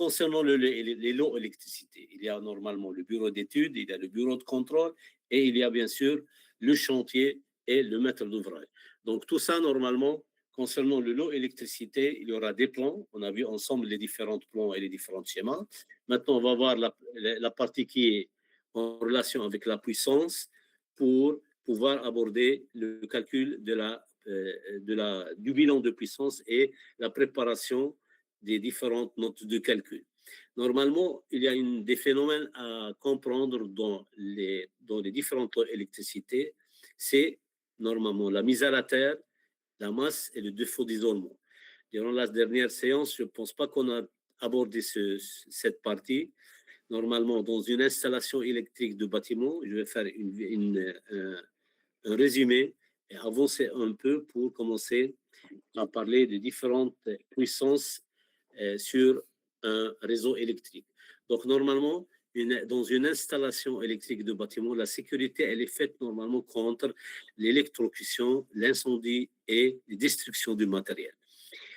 concernant les lots électricité, il y a normalement le bureau d'études, il y a le bureau de contrôle et il y a bien sûr le chantier et le maître d'ouvrage. Donc tout ça, normalement, concernant le lot électricité, il y aura des plans. On a vu ensemble les différents plans et les différents schémas. Maintenant, on va voir la partie qui est en relation avec la puissance pour pouvoir aborder le calcul du bilan de puissance et la préparation des différentes notes de calcul. Normalement, il y a des phénomènes à comprendre dans les différentes électricités. C'est normalement la mise à la terre, la masse et le défaut d'isolement. Durant la dernière séance, je ne pense pas qu'on a abordé cette partie. Normalement, dans une installation électrique de bâtiment, je vais faire un résumé et avancer un peu pour commencer à parler de différentes puissances sur un réseau électrique. Donc, normalement, dans une installation électrique de bâtiment, la sécurité, elle est faite normalement contre l'électrocution, l'incendie et les destructions du matériel.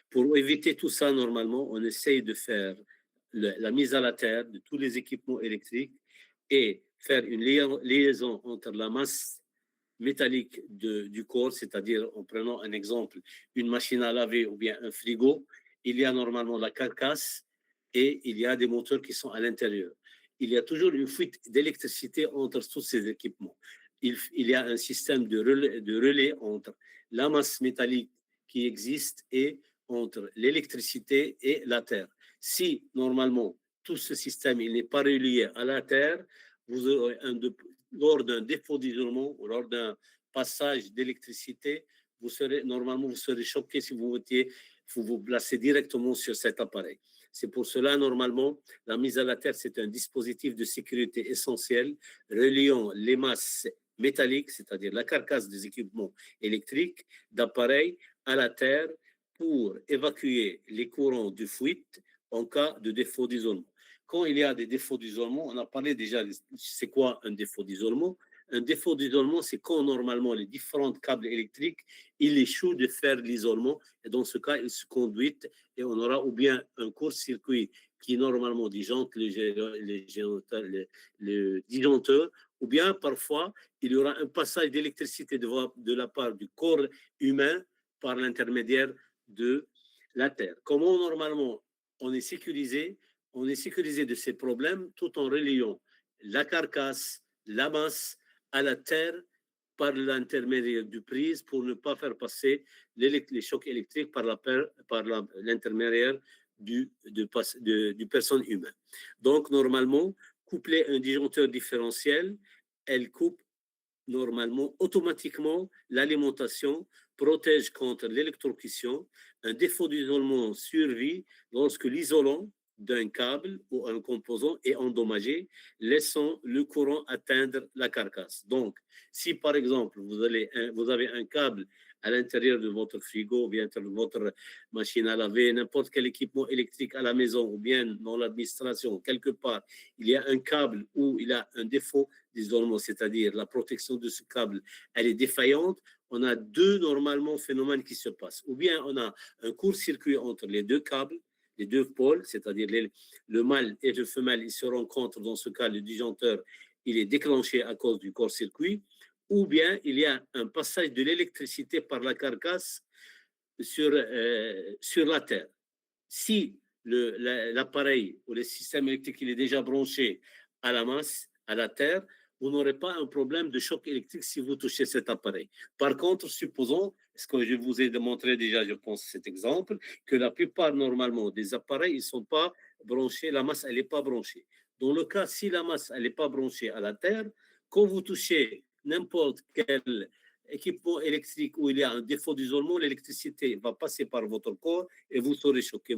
Pour éviter tout ça, normalement, on essaye de faire la mise à la terre de tous les équipements électriques et faire une liaison entre la masse métallique du corps, c'est-à-dire en prenant un exemple, une machine à laver ou bien un frigo, il y a normalement la carcasse et il y a des moteurs qui sont à l'intérieur. Il y a toujours une fuite d'électricité entre tous ces équipements. Il y a un système de relais entre la masse métallique qui existe et entre l'électricité et la terre. Si normalement tout ce système n'est pas relié à la terre, vous aurez lors d'un défaut d'isolement ou lors d'un passage d'électricité, vous serez choqué si vous vous placez directement sur cet appareil. C'est pour cela, normalement, la mise à la terre, c'est un dispositif de sécurité essentiel reliant les masses métalliques, c'est-à-dire la carcasse des équipements électriques, d'appareils à la terre pour évacuer les courants de fuite en cas de défaut d'isolement. Quand il y a des défauts d'isolement, on a parlé déjà, c'est quoi un défaut d'isolement? Un défaut d'isolement, c'est quand normalement les différents câbles électriques, ils échouent de faire l'isolement et dans ce cas, ils se conduisent et on aura ou bien un court-circuit qui normalement disjoncte le disjoncteur ou bien parfois, il y aura un passage d'électricité de la part du corps humain par l'intermédiaire de la Terre. Comment normalement on est sécurisé? On est sécurisé de ces problèmes tout en reliant la carcasse, la masse à la terre par l'intermédiaire du prise pour ne pas faire passer les chocs électriques par l'intermédiaire du personne humain. Donc, normalement, coupler un disjoncteur différentiel, elle coupe normalement automatiquement l'alimentation, protège contre l'électrocution. Un défaut d'isolement survit lorsque l'isolant d'un câble ou un composant est endommagé, laissant le courant atteindre la carcasse. Donc, si par exemple vous avez un câble à l'intérieur de votre frigo, ou bien de votre machine à laver, n'importe quel équipement électrique à la maison, ou bien dans l'administration, quelque part, il y a un câble où il a un défaut d'isolement, c'est-à-dire la protection de ce câble, elle est défaillante, on a deux normalement phénomènes qui se passent. Ou bien on a un court-circuit entre les deux câbles, les deux pôles, c'est-à-dire le mâle et le femelle, ils se rencontrent. Dans ce cas, le disjoncteur, il est déclenché à cause du court-circuit, ou bien il y a un passage de l'électricité par la carcasse sur la terre. Si l'appareil ou le système électrique il est déjà branché à la masse, à la terre, vous n'aurez pas un problème de choc électrique si vous touchez cet appareil. Par contre, supposons, ce que je vous ai démontré déjà, je pense, cet exemple, que la plupart, normalement, des appareils, ils ne sont pas branchés, la masse, elle n'est pas branchée. Dans le cas, si la masse, elle n'est pas branchée à la terre, quand vous touchez n'importe quel équipement électrique où il y a un défaut d'isolement, l'électricité va passer par votre corps et vous serez choqué.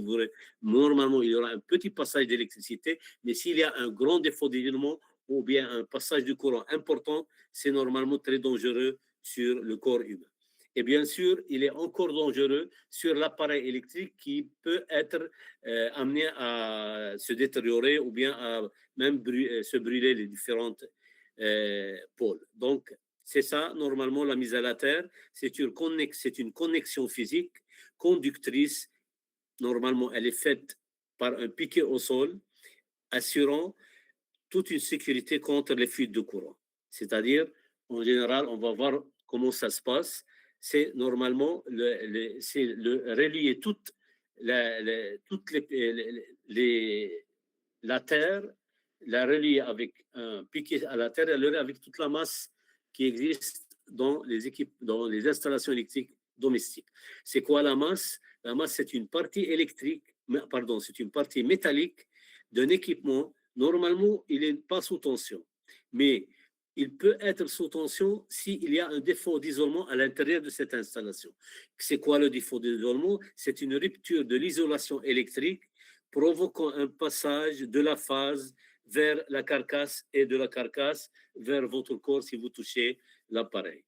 Normalement, il y aura un petit passage d'électricité, mais s'il y a un grand défaut d'isolement, ou bien un passage du courant important, c'est normalement très dangereux sur le corps humain. Et bien sûr, il est encore dangereux sur l'appareil électrique qui peut être amené à se détériorer ou bien à même se brûler les différentes pôles. Donc, c'est ça, normalement, la mise à la terre, c'est une connexion physique conductrice. Normalement, elle est faite par un piquet au sol, assurant toute une sécurité contre les fuites de courant. C'est-à-dire, en général, on va voir comment ça se passe. C'est normalement c'est relier toutes la terre, la relier avec un piquet à la terre, et le avec toute la masse qui existe dans dans les installations électriques domestiques. C'est quoi la masse? La masse, c'est une partie électrique, pardon, c'est une partie métallique d'un équipement. Normalement, il n'est pas sous tension, mais il peut être sous tension s'il y a un défaut d'isolement à l'intérieur de cette installation. C'est quoi le défaut d'isolement? C'est une rupture de l'isolation électrique provoquant un passage de la phase vers la carcasse et de la carcasse vers votre corps si vous touchez l'appareil.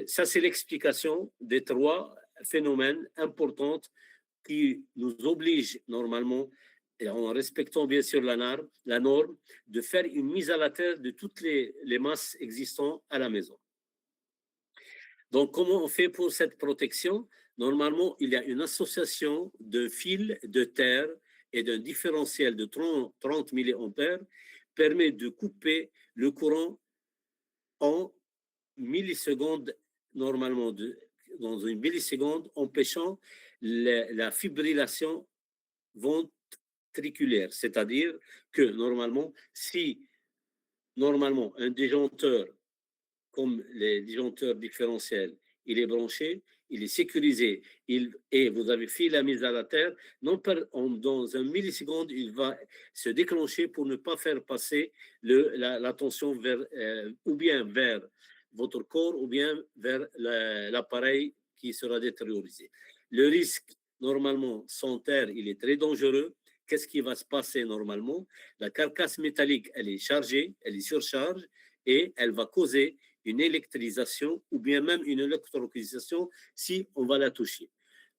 Ça, c'est l'explication des trois phénomènes importants qui nous obligent normalement, et en respectant bien sûr la norme, de faire une mise à la terre de toutes les masses existantes à la maison. Donc, comment on fait pour cette protection? Normalement, il y a une association de fils de terre et d'un différentiel de 30 milliampères permet de couper le courant en millisecondes, normalement dans une milliseconde, empêchant la fibrillation ventriculaire. C'est-à-dire que normalement, si normalement un disjoncteur comme les disjoncteurs différentiels, il est branché, il est sécurisé, et vous avez fait la mise à la terre, dans un milliseconde, il va se déclencher pour ne pas faire passer la tension ou bien vers votre corps ou bien vers l'appareil qui sera détériorisé. Le risque, normalement, sans terre, il est très dangereux. Qu'est-ce qui va se passer normalement? La carcasse métallique, elle est chargée, elle est surcharge et elle va causer une électrisation ou bien même une électrocution si on va la toucher.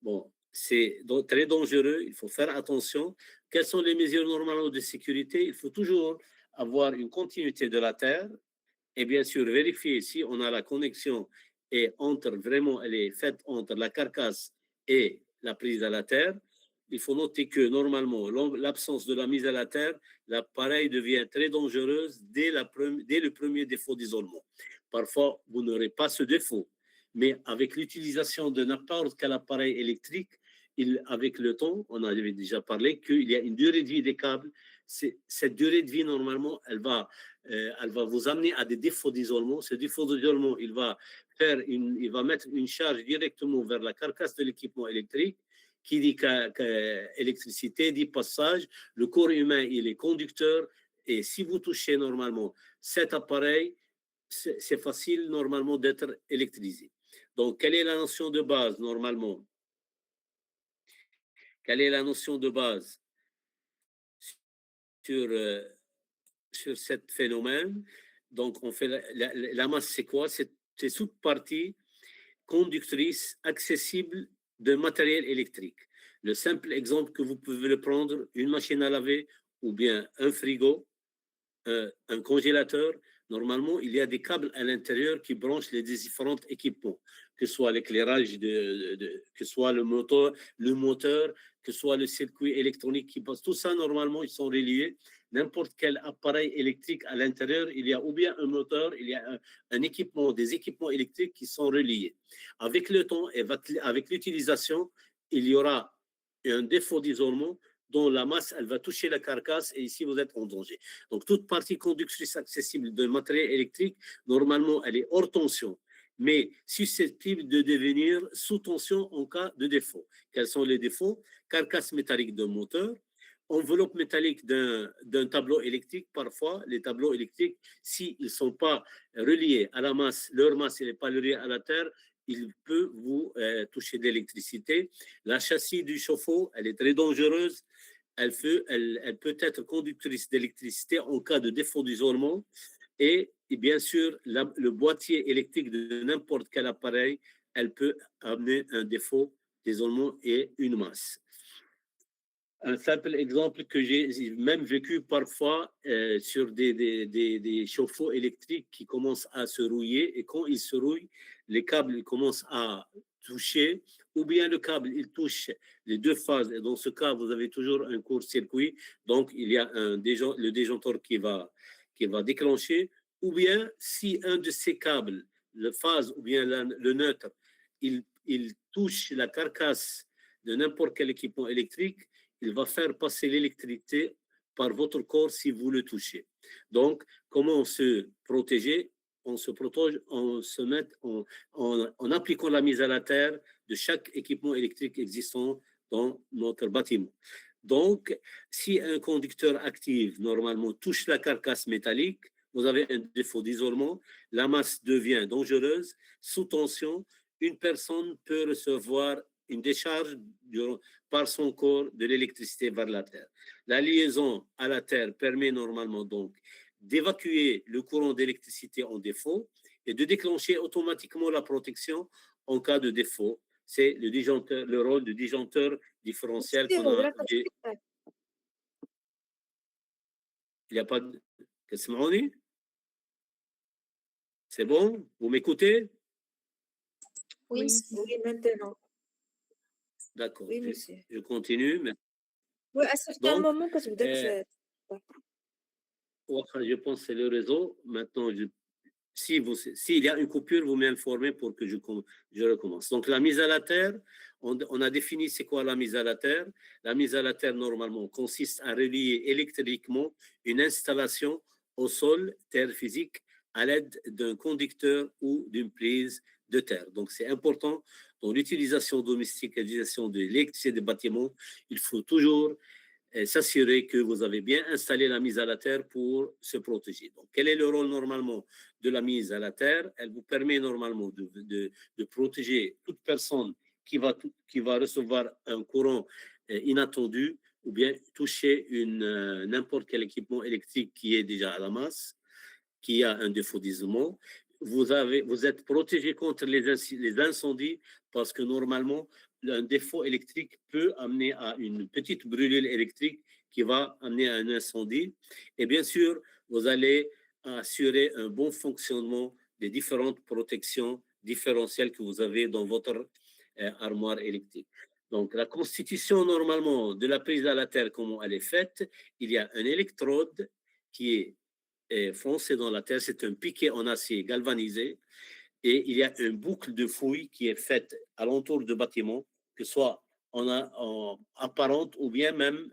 Bon, c'est très dangereux, il faut faire attention. Quelles sont les mesures normales de sécurité? Il faut toujours avoir une continuité de la terre et bien sûr vérifier si on a la connexion et vraiment elle est faite entre la carcasse et la prise à la terre. Il faut noter que normalement, l'absence de la mise à la terre, l'appareil devient très dangereuse dès le premier défaut d'isolement. Parfois, vous n'aurez pas ce défaut, mais avec l'utilisation de n'importe quel appareil électrique, avec le temps, on avait déjà parlé qu'il y a une durée de vie des câbles. Cette durée de vie, normalement, elle va vous amener à des défauts d'isolement. Ce défaut d'isolement, il va mettre une charge directement vers la carcasse de l'équipement électrique, qui dit électricité, dit passage. Le corps humain, il est conducteur, et si vous touchez normalement cet appareil, c'est facile normalement d'être électrisé. Donc, quelle est la notion de base normalement? Quelle est la notion de base sur ce phénomène? Donc, on fait la masse, c'est quoi? C'est toute partie conductrice accessible de matériel électrique. Le simple exemple que vous pouvez le prendre, une machine à laver ou bien un frigo, un congélateur. Normalement, il y a des câbles à l'intérieur qui branchent les différents équipements, que ce soit l'éclairage, que ce soit le moteur, que ce soit le circuit électronique qui passe. Tout ça, normalement, ils sont reliés. N'importe quel appareil électrique à l'intérieur, il y a ou bien un moteur, il y a des équipements électriques qui sont reliés. Avec le temps et avec l'utilisation, il y aura un défaut d'isolement dont la masse, elle va toucher la carcasse et ici, vous êtes en danger. Donc, toute partie conductrice accessible de matériel électrique, normalement, elle est hors tension, mais susceptible de devenir sous tension en cas de défaut. Quels sont les défauts? Carcasse métallique d'un moteur, enveloppe métallique d'un tableau électrique. Parfois, les tableaux électriques, s'ils ne sont pas reliés à la masse, leur masse n'est pas reliée à la terre, il peut vous toucher d'électricité. La châssis du chauffe-eau, elle est très dangereuse. Elle peut être conductrice d'électricité en cas de défaut d'isolement. Et bien sûr, le boîtier électrique de n'importe quel appareil, elle peut amener un défaut d'isolement et une masse. Un simple exemple que j'ai même vécu parfois sur des chauffe-eau électriques qui commencent à se rouiller, et quand ils se rouillent, les câbles commencent à toucher ou bien le câble, il touche les deux phases, et dans ce cas, vous avez toujours un court-circuit, donc il y a le disjoncteur qui va déclencher, ou bien si un de ces câbles, le phase ou bien le neutre, il touche la carcasse de n'importe quel équipement électrique, il va faire passer l'électricité par votre corps si vous le touchez. Donc, comment se protéger? On se protège en appliquant la mise à la terre de chaque équipement électrique existant dans notre bâtiment. Donc, si un conducteur actif, normalement, touche la carcasse métallique, vous avez un défaut d'isolement, la masse devient dangereuse, sous tension, une personne peut recevoir une décharge par son corps de l'électricité vers la Terre. La liaison à la Terre permet normalement donc d'évacuer le courant d'électricité en défaut et de déclencher automatiquement la protection en cas de défaut. C'est le rôle du disjoncteur différentiel qu'on a. Il n'y a pas de... C'est bon? Vous m'écoutez? Oui, oui, maintenant. D'accord. Oui, monsieur. Je continue. Mais... Oui, à un certain moment, que vous dites... je pense que c'est le réseau. Maintenant, s'il y a une coupure, vous m'informez pour que je recommence. Donc, la mise à la terre, on a défini c'est quoi la mise à la terre. La mise à la terre, normalement, consiste à relier électriquement une installation au sol, terre physique, à l'aide d'un conducteur ou d'une prise de terre. Donc, c'est important dans l'utilisation domestique et l'utilisation de l'électricité des bâtiments. Il faut toujours s'assurer que vous avez bien installé la mise à la terre pour se protéger. Donc, quel est le rôle normalement de la mise à la terre? Elle vous permet normalement de protéger toute personne qui va recevoir un courant inattendu ou bien toucher n'importe quel équipement électrique qui est déjà à la masse, qui a un défaut d'isolement. Vous êtes protégé contre les incendies parce que normalement, un défaut électrique peut amener à une petite brûlure électrique qui va amener à un incendie. Et bien sûr, vous allez assurer un bon fonctionnement des différentes protections différentielles que vous avez dans votre armoire électrique. Donc, la constitution normalement de la prise à la terre, comment elle est faite, il y a un électrode qui est foncé dans la terre, c'est un piquet en acier galvanisé, et il y a une boucle de fouille qui est faite alentour du bâtiment, que ce soit en apparente ou bien même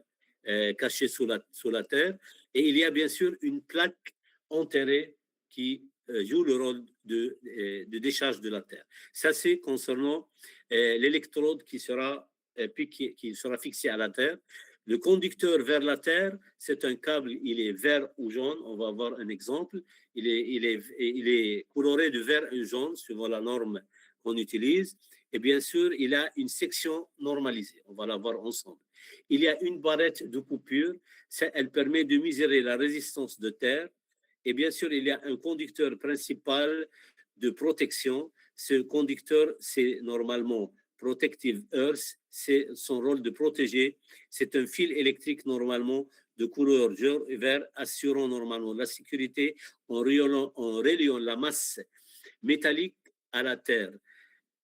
cachée sous la terre. Et il y a bien sûr une plaque enterrée qui joue le rôle de décharge de la terre. Ça, c'est concernant l'électrode qui sera piqué, qui sera fixé à la terre. Le conducteur vers la terre, c'est un câble, il est vert ou jaune. On va voir un exemple. Il est coloré de vert et jaune, suivant la norme qu'on utilise. Et bien sûr, il a une section normalisée. On va la voir ensemble. Il y a une barrette de coupure. Elle permet de mesurer la résistance de terre. Et bien sûr, il y a un conducteur principal de protection. Ce conducteur, c'est normalement Protective Earth, c'est son rôle de protéger. C'est un fil électrique normalement de couleur vert, assurant normalement la sécurité en reliant la masse métallique à la terre,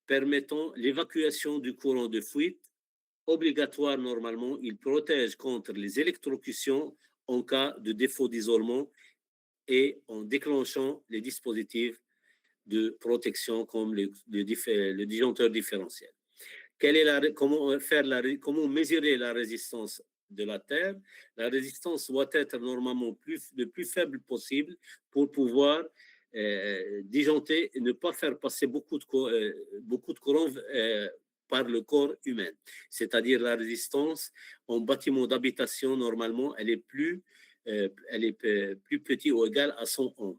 permettant l'évacuation du courant de fuite. Obligatoire normalement, il protège contre les électrocutions en cas de défaut d'isolement et en déclenchant les dispositifs de protection comme le disjoncteur différentiel. Comment mesurer la résistance de la Terre? La résistance doit être normalement le plus faible possible pour pouvoir disjoncter et ne pas faire passer beaucoup de courant par le corps humain. C'est-à-dire la résistance en bâtiment d'habitation, normalement, elle est plus petite ou égale à 100 ohms.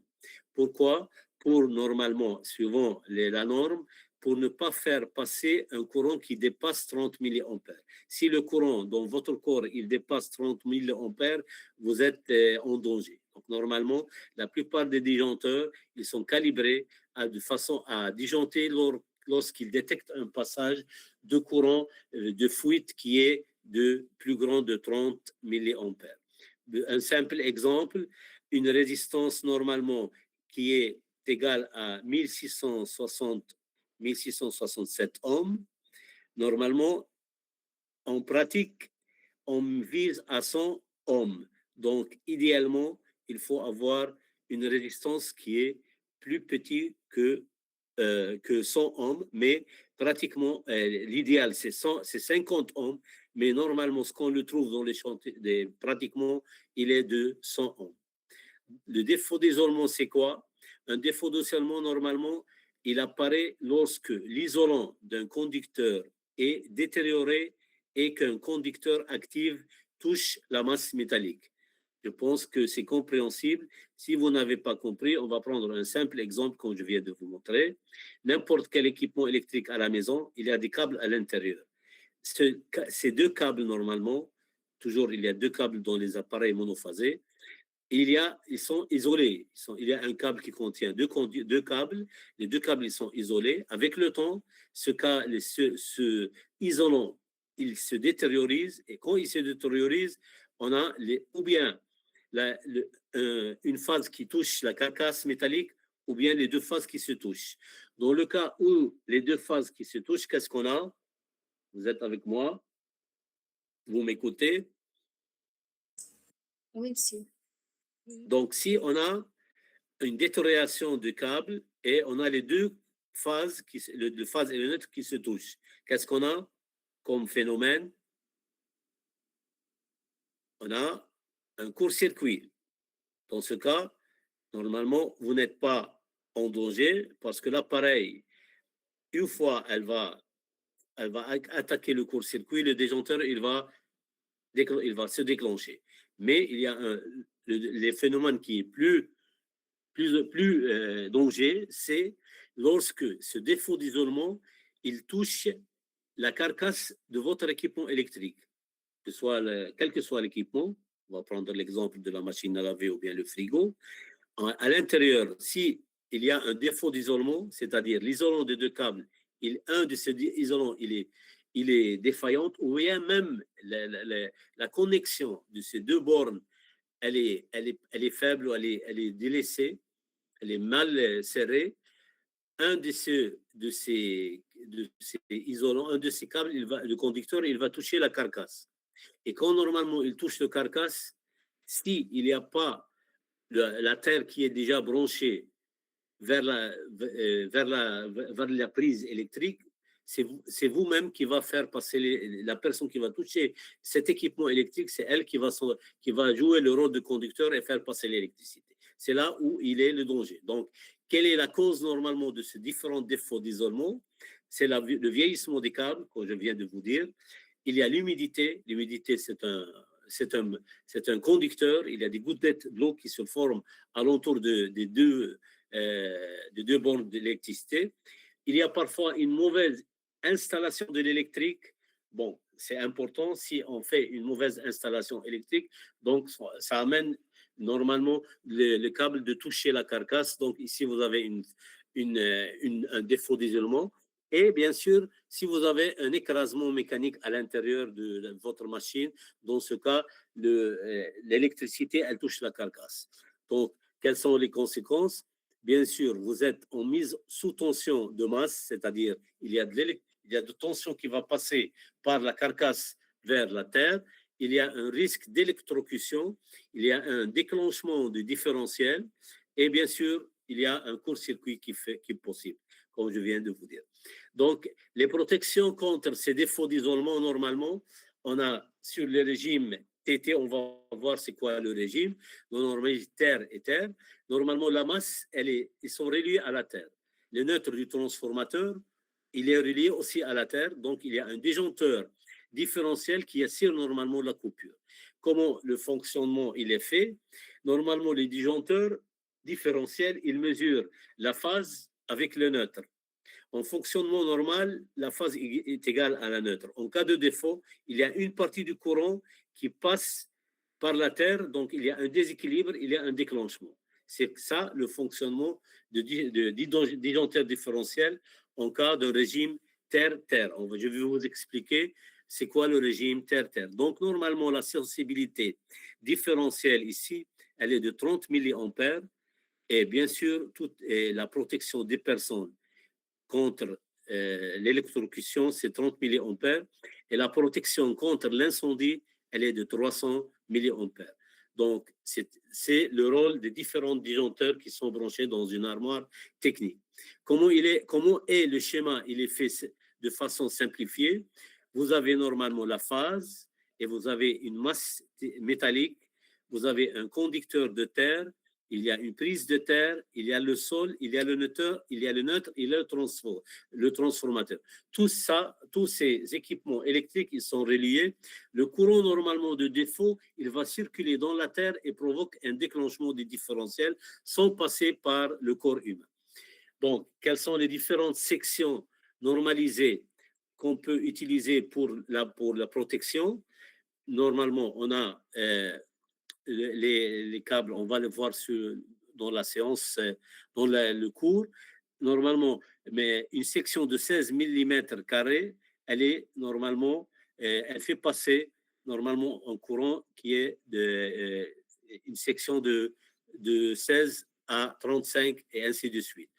Pourquoi? Pour normalement, suivant la norme, pour ne pas faire passer un courant qui dépasse 30 milliampères. Si le courant dans votre corps, il dépasse 30 milliampères, vous êtes en danger. Donc, normalement, la plupart des disjoncteurs, ils sont calibrés de façon à disjoncter lorsqu'ils détectent un passage de courant de fuite qui est de plus grand de 30 milliampères. Un simple exemple, une résistance normalement qui est égale à 1667 ohms, Normalement, en pratique, on vise à 100 ohms. Donc, idéalement, il faut avoir une résistance qui est plus petite que 100 ohms, mais pratiquement, l'idéal, c'est 50 ohms, mais normalement, ce qu'on le trouve dans les chantiers, pratiquement, il est de 100 ohms. Le défaut d'isolement, c'est quoi? Un défaut d'isolement, normalement, il apparaît lorsque l'isolant d'un conducteur est détérioré et qu'un conducteur actif touche la masse métallique. Je pense que c'est compréhensible. Si vous n'avez pas compris, on va prendre un simple exemple comme je viens de vous montrer. N'importe quel équipement électrique à la maison, il y a des câbles à l'intérieur. Ces deux câbles, normalement, toujours il y a deux câbles dans les appareils monophasés, ils sont isolés. Il y a un câble qui contient deux câbles. Les deux câbles, ils sont isolés. Avec le temps, ce isolant, il se détériorise. Et quand il se détériorise, on a ou bien une phase qui touche la carcasse métallique, ou bien les deux phases qui se touchent. Dans le cas où les deux phases qui se touchent, qu'est-ce qu'on a? Vous êtes avec moi? Vous m'écoutez? Oui, si. Donc, si on a une détérioration du câble et on a les deux phases, le phase et le neutre qui se touchent, qu'est-ce qu'on a comme phénomène? On a un court-circuit. Dans ce cas, normalement, vous n'êtes pas en danger parce que l'appareil, une fois elle va attaquer le court-circuit, le disjoncteur, il va se déclencher. Mais il y a les phénomènes qui est plus danger, c'est lorsque ce défaut d'isolement, il touche la carcasse de votre équipement électrique, quel que soit l'équipement. On va prendre l'exemple de la machine à laver ou bien le frigo. À l'intérieur, si il y a un défaut d'isolement, c'est-à-dire l'isolant des deux câbles, un de ces isolants, il est défaillant, ou bien même la connexion de ces deux bornes, elle est faible, ou elle est délaissée, elle est mal serrée. Un de ces isolants, un de ces câbles, le conducteur, il va toucher la carcasse. Et quand normalement il touche la carcasse, s'il n'y a pas la terre qui est déjà branchée vers la prise électrique, c'est vous-même qui va faire passer la personne qui va toucher cet équipement électrique, c'est elle qui va jouer le rôle de conducteur et faire passer l'électricité. C'est là où il est le danger. Donc, quelle est la cause normalement de ces différents défauts d'isolement? C'est le vieillissement des câbles, comme je viens de vous dire. Il y a l'humidité. L'humidité, c'est un conducteur. Il y a des gouttelettes d'eau qui se forment alentour des deux bornes d'électricité. Il y a parfois une mauvaise installation de l'électrique. Bon, c'est important si on fait une mauvaise installation électrique. Donc, ça amène normalement le câble de toucher la carcasse. Donc, ici, vous avez un défaut d'isolement. Et bien sûr, si vous avez un écrasement mécanique à l'intérieur de votre machine, dans ce cas, l'électricité, elle touche la carcasse. Donc, quelles sont les conséquences? Bien sûr, vous êtes en mise sous tension de masse, c'est-à-dire il y a de tension qui va passer par la carcasse vers la terre. Il y a un risque d'électrocution, il y a un déclenchement du différentiel et bien sûr, il y a un court-circuit qui est possible, comme je viens de vous dire. Donc, les protections contre ces défauts d'isolement, normalement, on a sur le régime TT, on va voir c'est quoi le régime, normalement terre et terre. Normalement, la masse, ils sont reliés à la terre. Le neutre du transformateur, il est relié aussi à la terre, donc il y a un disjoncteur différentiel qui assure normalement la coupure. Comment le fonctionnement il est fait? Normalement, les disjoncteurs différentiels, ils mesurent la phase avec le neutre. En fonctionnement normal, la phase est égale à la neutre. En cas de défaut, il y a une partie du courant qui passe par la terre, donc il y a un déséquilibre, il y a un déclenchement. C'est ça le fonctionnement de disjoncteur différentiel en cas de régime terre-terre. Je vais vous expliquer c'est quoi le régime terre-terre. Donc normalement, la sensibilité différentielle ici, elle est de 30 milliampères et bien sûr, toute la protection des personnes contre l'électrocution, c'est 30 milliampères. Et la protection contre l'incendie, elle est de 300 milliampères. Donc, c'est le rôle des différents disjoncteurs qui sont branchés dans une armoire technique. Comment est le schéma? Il est fait de façon simplifiée. Vous avez normalement la phase et vous avez une masse métallique. Vous avez un conducteur de terre. Il y a une prise de terre, il y a le sol, il y a le neutre, il y a le transformateur. Tout ça, tous ces équipements électriques, ils sont reliés. Le courant, normalement, de défaut, il va circuler dans la terre et provoque un déclenchement des différentiels sans passer par le corps humain. Donc, quelles sont les différentes sections normalisées qu'on peut utiliser pour la protection? Normalement, on a les câbles, on va le voir dans la séance, dans le cours. Normalement, mais une section de 16 mm carrés, elle est normalement, elle fait passer normalement un courant qui est une section de 16 à 35 et ainsi de suite.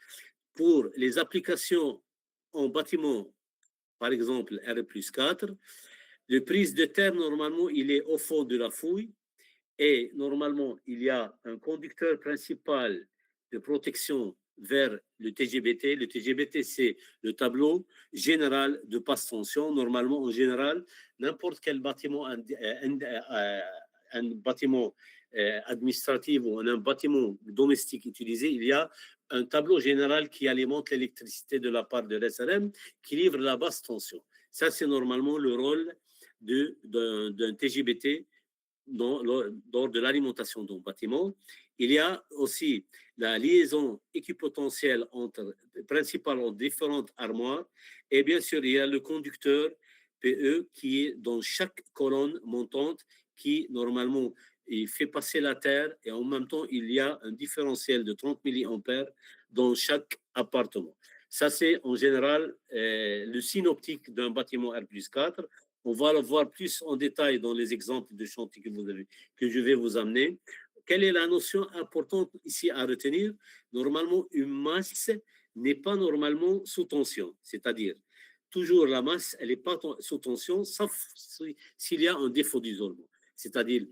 Pour les applications en bâtiment, par exemple R+4, le prise de terre, normalement, il est au fond de la fouille. Et normalement, il y a un conducteur principal de protection vers le TGBT. Le TGBT, c'est le tableau général de passe tension. Normalement, en général, n'importe quel bâtiment, un bâtiment administratif ou un bâtiment domestique utilisé, il y a un tableau général qui alimente l'électricité de la part de l'SRM qui livre la basse tension. Ça, c'est normalement le rôle d'un TGBT lors de l'alimentation d'un bâtiment. Il y a aussi la liaison équipotentielle principale entre différentes armoires. Et bien sûr, il y a le conducteur PE qui est dans chaque colonne montante qui, normalement, il fait passer la terre et en même temps, il y a un différentiel de 30 milliampères dans chaque appartement. Ça, c'est en général le synoptique d'un bâtiment R+4. On va le voir plus en détail dans les exemples de chantier que je vais vous amener. Quelle est la notion importante ici à retenir? Normalement, une masse n'est pas normalement sous tension, c'est-à-dire toujours la masse, elle n'est pas sous tension, sauf s'il y a un défaut d'isolement. C'est-à-dire,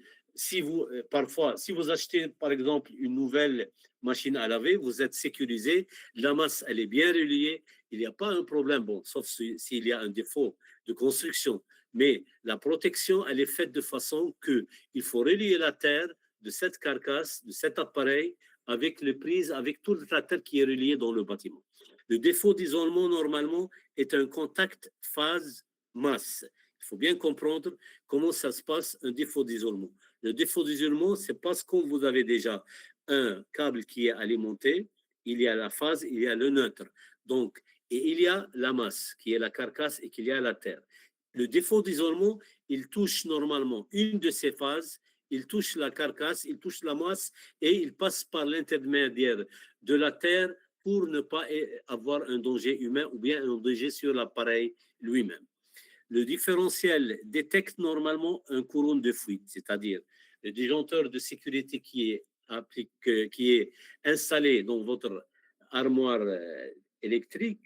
parfois, si vous achetez par exemple une nouvelle machine à laver, vous êtes sécurisé, la masse, elle est bien reliée, il n'y a pas un problème, bon, sauf s'il y a un défaut de construction. Mais la protection, elle est faite de façon qu'il faut relier la terre de cette carcasse, de cet appareil, avec les prises, avec toute la terre qui est reliée dans le bâtiment. Le défaut d'isolement, normalement, est un contact phase-masse. Il faut bien comprendre comment ça se passe, un défaut d'isolement. Le défaut d'isolement, c'est parce que vous avez déjà un câble qui est alimenté, il y a la phase, il y a le neutre. Donc, et il y a la masse, qui est la carcasse, et qu'il y a la terre. Le défaut d'isolement, il touche normalement une de ces phases, il touche la carcasse, il touche la masse, et il passe par l'intermédiaire de la terre pour ne pas avoir un danger humain ou bien un danger sur l'appareil lui-même. Le différentiel détecte normalement un courant de fuite, c'est-à-dire le disjoncteur de sécurité qui est installé dans votre armoire électrique,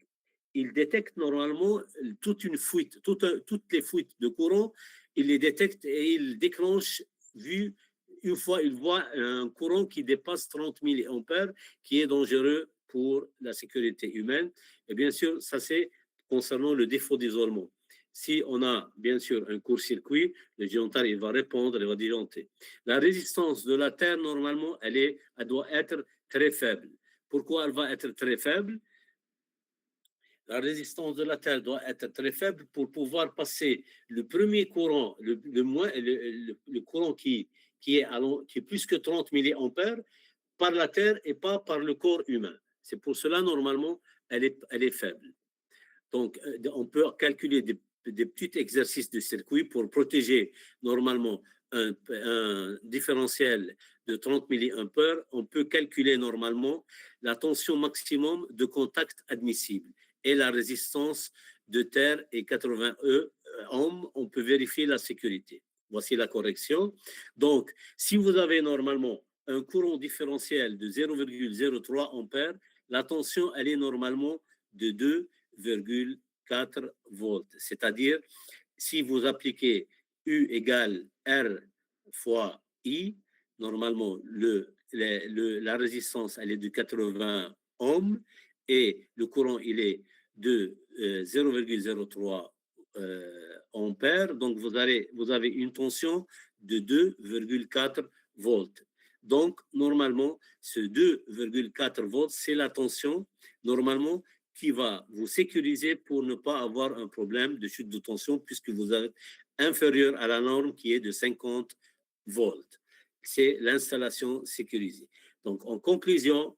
il détecte normalement toute une fuite, toutes les fuites de courant, il les détecte et il déclenche, une fois il voit un courant qui dépasse 30 milliampères, qui est dangereux pour la sécurité humaine. Et bien sûr, ça c'est concernant le défaut d'isolement. Si on a bien sûr un court-circuit, le disjoncteur il va répondre, il va disjoncter. La résistance de la terre, normalement, elle doit être très faible. Pourquoi elle va être très faible? La résistance de la terre doit être très faible pour pouvoir passer le premier courant, le courant qui est plus que 30 milliampères par la terre et pas par le corps humain. C'est pour cela, normalement, elle est faible. Donc, on peut calculer des petits exercices de circuit pour protéger normalement un différentiel de 30 milliampères. On peut calculer normalement la tension maximum de contact admissible et la résistance de terre et 80 ohms. On peut vérifier la sécurité. Voici la correction. Donc, si vous avez normalement un courant différentiel de 0,03 ampères, la tension, elle est normalement de 2 2,4 volts. C'est-à-dire, si vous appliquez U égale R fois I, normalement, la résistance, elle est de 80 ohms et le courant, il est de 0,03 ampères. Donc, vous avez une tension de 2,4 volts. Donc, normalement, ce 2,4 volts, c'est la tension, normalement, qui va vous sécuriser pour ne pas avoir un problème de chute de tension puisque vous êtes inférieur à la norme qui est de 50 volts. C'est l'installation sécurisée. Donc, en conclusion,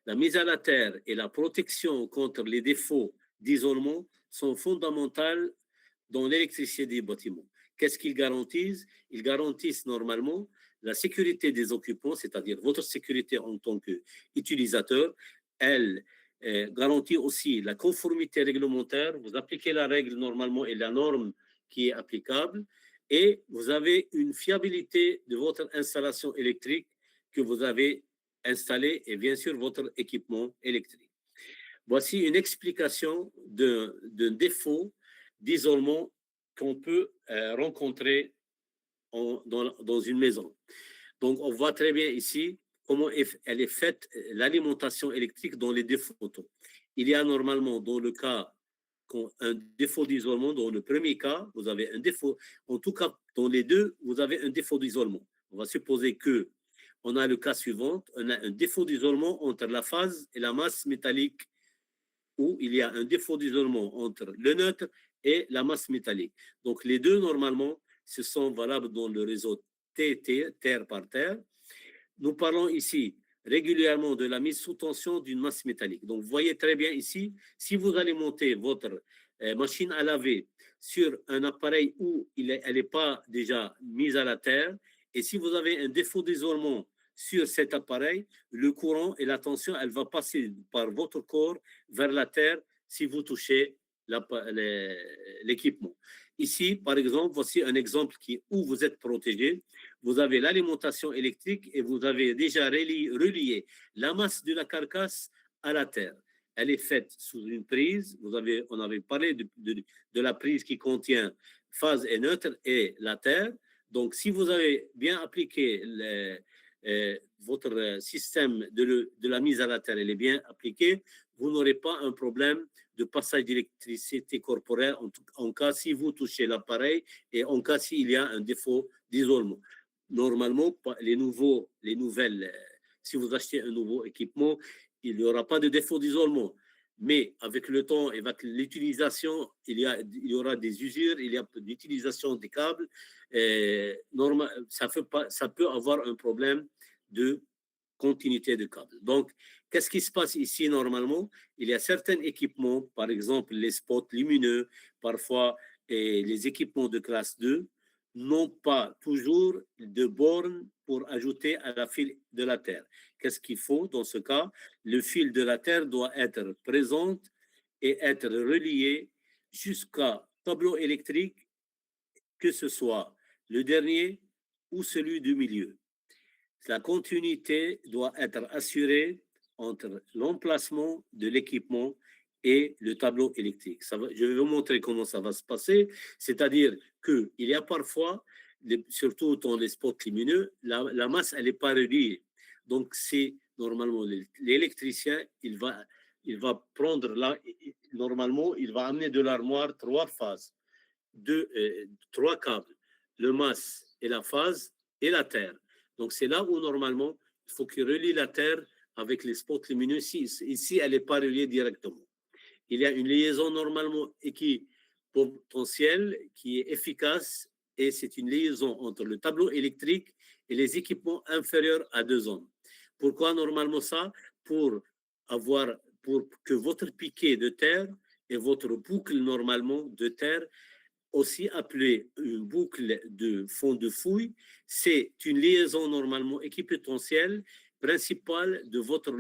la mise à la terre et la protection contre les défauts d'isolement sont fondamentales dans l'électricité des bâtiments. Qu'est-ce qu'ils garantissent? Ils garantissent normalement la sécurité des occupants, c'est-à-dire votre sécurité en tant qu'utilisateur. Elle garantit aussi la conformité réglementaire. Vous appliquez la règle normalement et la norme qui est applicable et vous avez une fiabilité de votre installation électrique que vous avez installée et bien sûr votre équipement électrique. Voici une explication d'un défaut d'isolement qu'on peut rencontrer dans une maison. Donc, on voit très bien ici comment elle est faite, l'alimentation électrique dans les deux photos. Il y a normalement, dans le cas, un défaut d'isolement. Dans le premier cas, vous avez un défaut. En tout cas, dans les deux, vous avez un défaut d'isolement. On va supposer que on a le cas suivant, on a un défaut d'isolement entre la phase et la masse métallique, où il y a un défaut d'isolement entre le neutre et la masse métallique. Donc, les deux, normalement, ce sont valables dans le réseau TT, terre par terre. Nous parlons ici régulièrement de la mise sous tension d'une masse métallique. Donc, vous voyez très bien ici, si vous allez monter votre machine à laver sur un appareil où elle n'est pas déjà mise à la terre, et si vous avez un défaut d'isolement sur cet appareil, le courant et la tension, elle va passer par votre corps vers la terre si vous touchez l'équipement. Ici, par exemple, voici un exemple où vous êtes protégé. Vous avez l'alimentation électrique et vous avez déjà relié la masse de la carcasse à la terre. Elle est faite sous une prise. On avait parlé de la prise qui contient phase et neutre et la terre. Donc, si vous avez bien appliqué votre système de la mise à la terre, elle est bien appliquée, vous n'aurez pas un problème de passage d'électricité corporelle en cas si vous touchez l'appareil et en cas s'il y a un défaut d'isolement. Normalement, si vous achetez un nouveau équipement, il n'y aura pas de défaut d'isolement. Mais avec le temps et avec l'utilisation, il y aura des usures, il y a d'utilisation des câbles. Ça peut avoir un problème de continuité de câble. Donc, qu'est-ce qui se passe ici normalement? Il y a certains équipements, par exemple les spots lumineux, parfois les équipements de classe 2, n'ont pas toujours de borne pour ajouter à la fil de la terre. Qu'est-ce qu'il faut dans ce cas? Le fil de la terre doit être présent et être relié jusqu'à tableau électrique, que ce soit le dernier ou celui du milieu. La continuité doit être assurée entre l'emplacement de l'équipement et le tableau électrique. Je vais vous montrer comment ça va se passer. C'est-à-dire qu'il y a parfois, surtout dans les spots lumineux, la masse, elle n'est pas reliée. Donc, c'est normalement l'électricien, il va prendre là, normalement, il va amener de l'armoire 3 phases, 3 câbles, le masse et la phase et la terre. Donc, c'est là où, normalement, il faut qu'il relie la terre avec les spots lumineux. Ici, elle n'est pas reliée directement. Il y a une liaison normalement potentielle qui est efficace et c'est une liaison entre le tableau électrique et les équipements inférieurs à 2 ohms. Pourquoi normalement ça? Pour que votre piquet de terre et votre boucle normalement de terre, aussi appelée une boucle de fond de fouille, c'est une liaison normalement équipotentielle principale de votre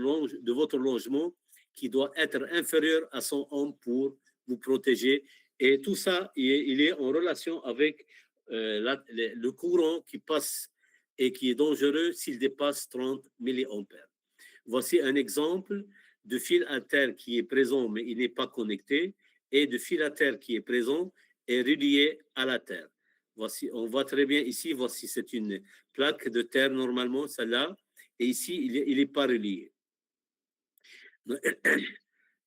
logement qui doit être inférieur à 100 ohms pour vous protéger. Et tout ça, il est en relation avec le courant qui passe et qui est dangereux s'il dépasse 30 milliampères. Voici un exemple de fil à terre qui est présent mais il n'est pas connecté, et de fil à terre qui est présent et relié à la terre. Voici, on voit très bien ici, voici, c'est une plaque de terre normalement, celle-là, et ici, il est pas relié.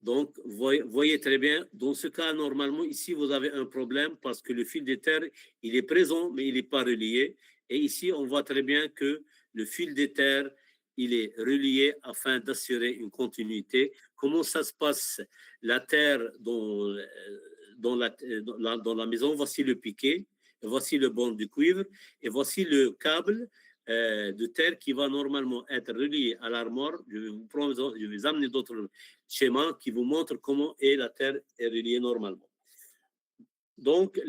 Donc, voyez très bien, dans ce cas, normalement, ici, vous avez un problème parce que le fil de terre, il est présent, mais il n'est pas relié. Et ici, on voit très bien que le fil de terre, il est relié afin d'assurer une continuité. Comment ça se passe? La terre dans la maison, voici le piquet, voici le banc de cuivre, et voici le câble de terre qui va normalement être relié à l'armoire. Je vais amener d'autres schémas qui vous montrent comment la terre est reliée normalement. Donc,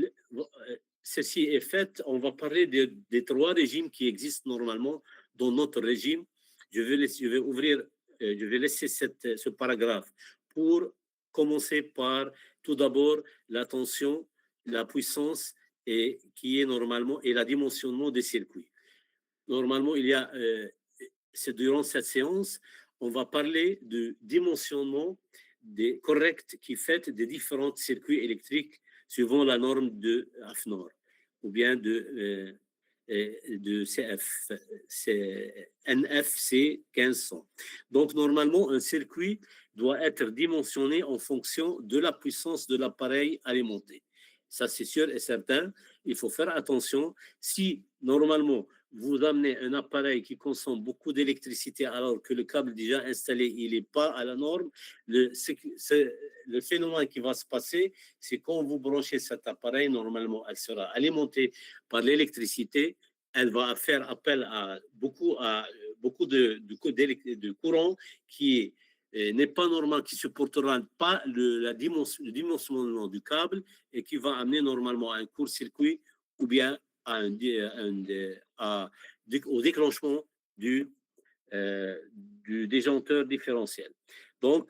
ceci est fait. On va parler des trois régimes qui existent normalement dans notre régime. Je vais laisser ce paragraphe pour commencer par tout d'abord la tension, la puissance et qui est normalement et la dimensionnement des circuits. Normalement, c'est durant cette séance, on va parler de dimensionnement correct qui fait des différents circuits électriques suivant la norme de AFNOR ou bien de CF, NFC 1500. Donc, normalement, un circuit doit être dimensionné en fonction de la puissance de l'appareil alimenté. Ça, c'est sûr et certain. Il faut faire attention. Si, normalement, vous amenez un appareil qui consomme beaucoup d'électricité alors que le câble déjà installé, il n'est pas à la norme, le phénomène qui va se passer, c'est quand vous branchez cet appareil, normalement, elle sera alimentée par l'électricité, elle va faire appel à beaucoup de courant qui n'est pas normal, qui ne supportera pas le dimensionnement du câble et qui va amener normalement à un court-circuit ou bien au déclenchement du déjanteur différentiel. Donc,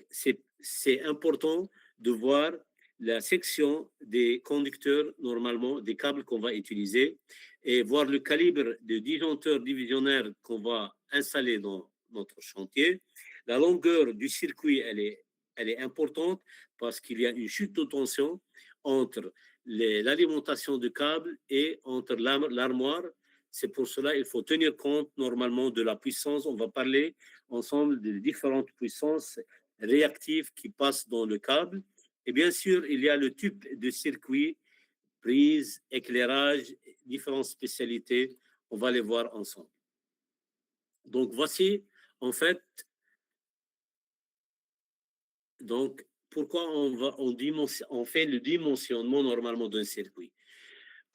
c'est important de voir la section des conducteurs, normalement, des câbles qu'on va utiliser, et voir le calibre de disjoncteur divisionnaire qu'on va installer dans notre chantier. La longueur du circuit, elle est importante parce qu'il y a une chute de tension entre l'alimentation du câble et entre l'armoire. C'est pour cela qu'il faut tenir compte normalement de la puissance. On va parler ensemble des différentes puissances réactives qui passent dans le câble. Et bien sûr, il y a le type de circuit, prise, éclairage, différentes spécialités. On va les voir ensemble. Donc, voici, en fait, donc, pourquoi on fait le dimensionnement normalement d'un circuit.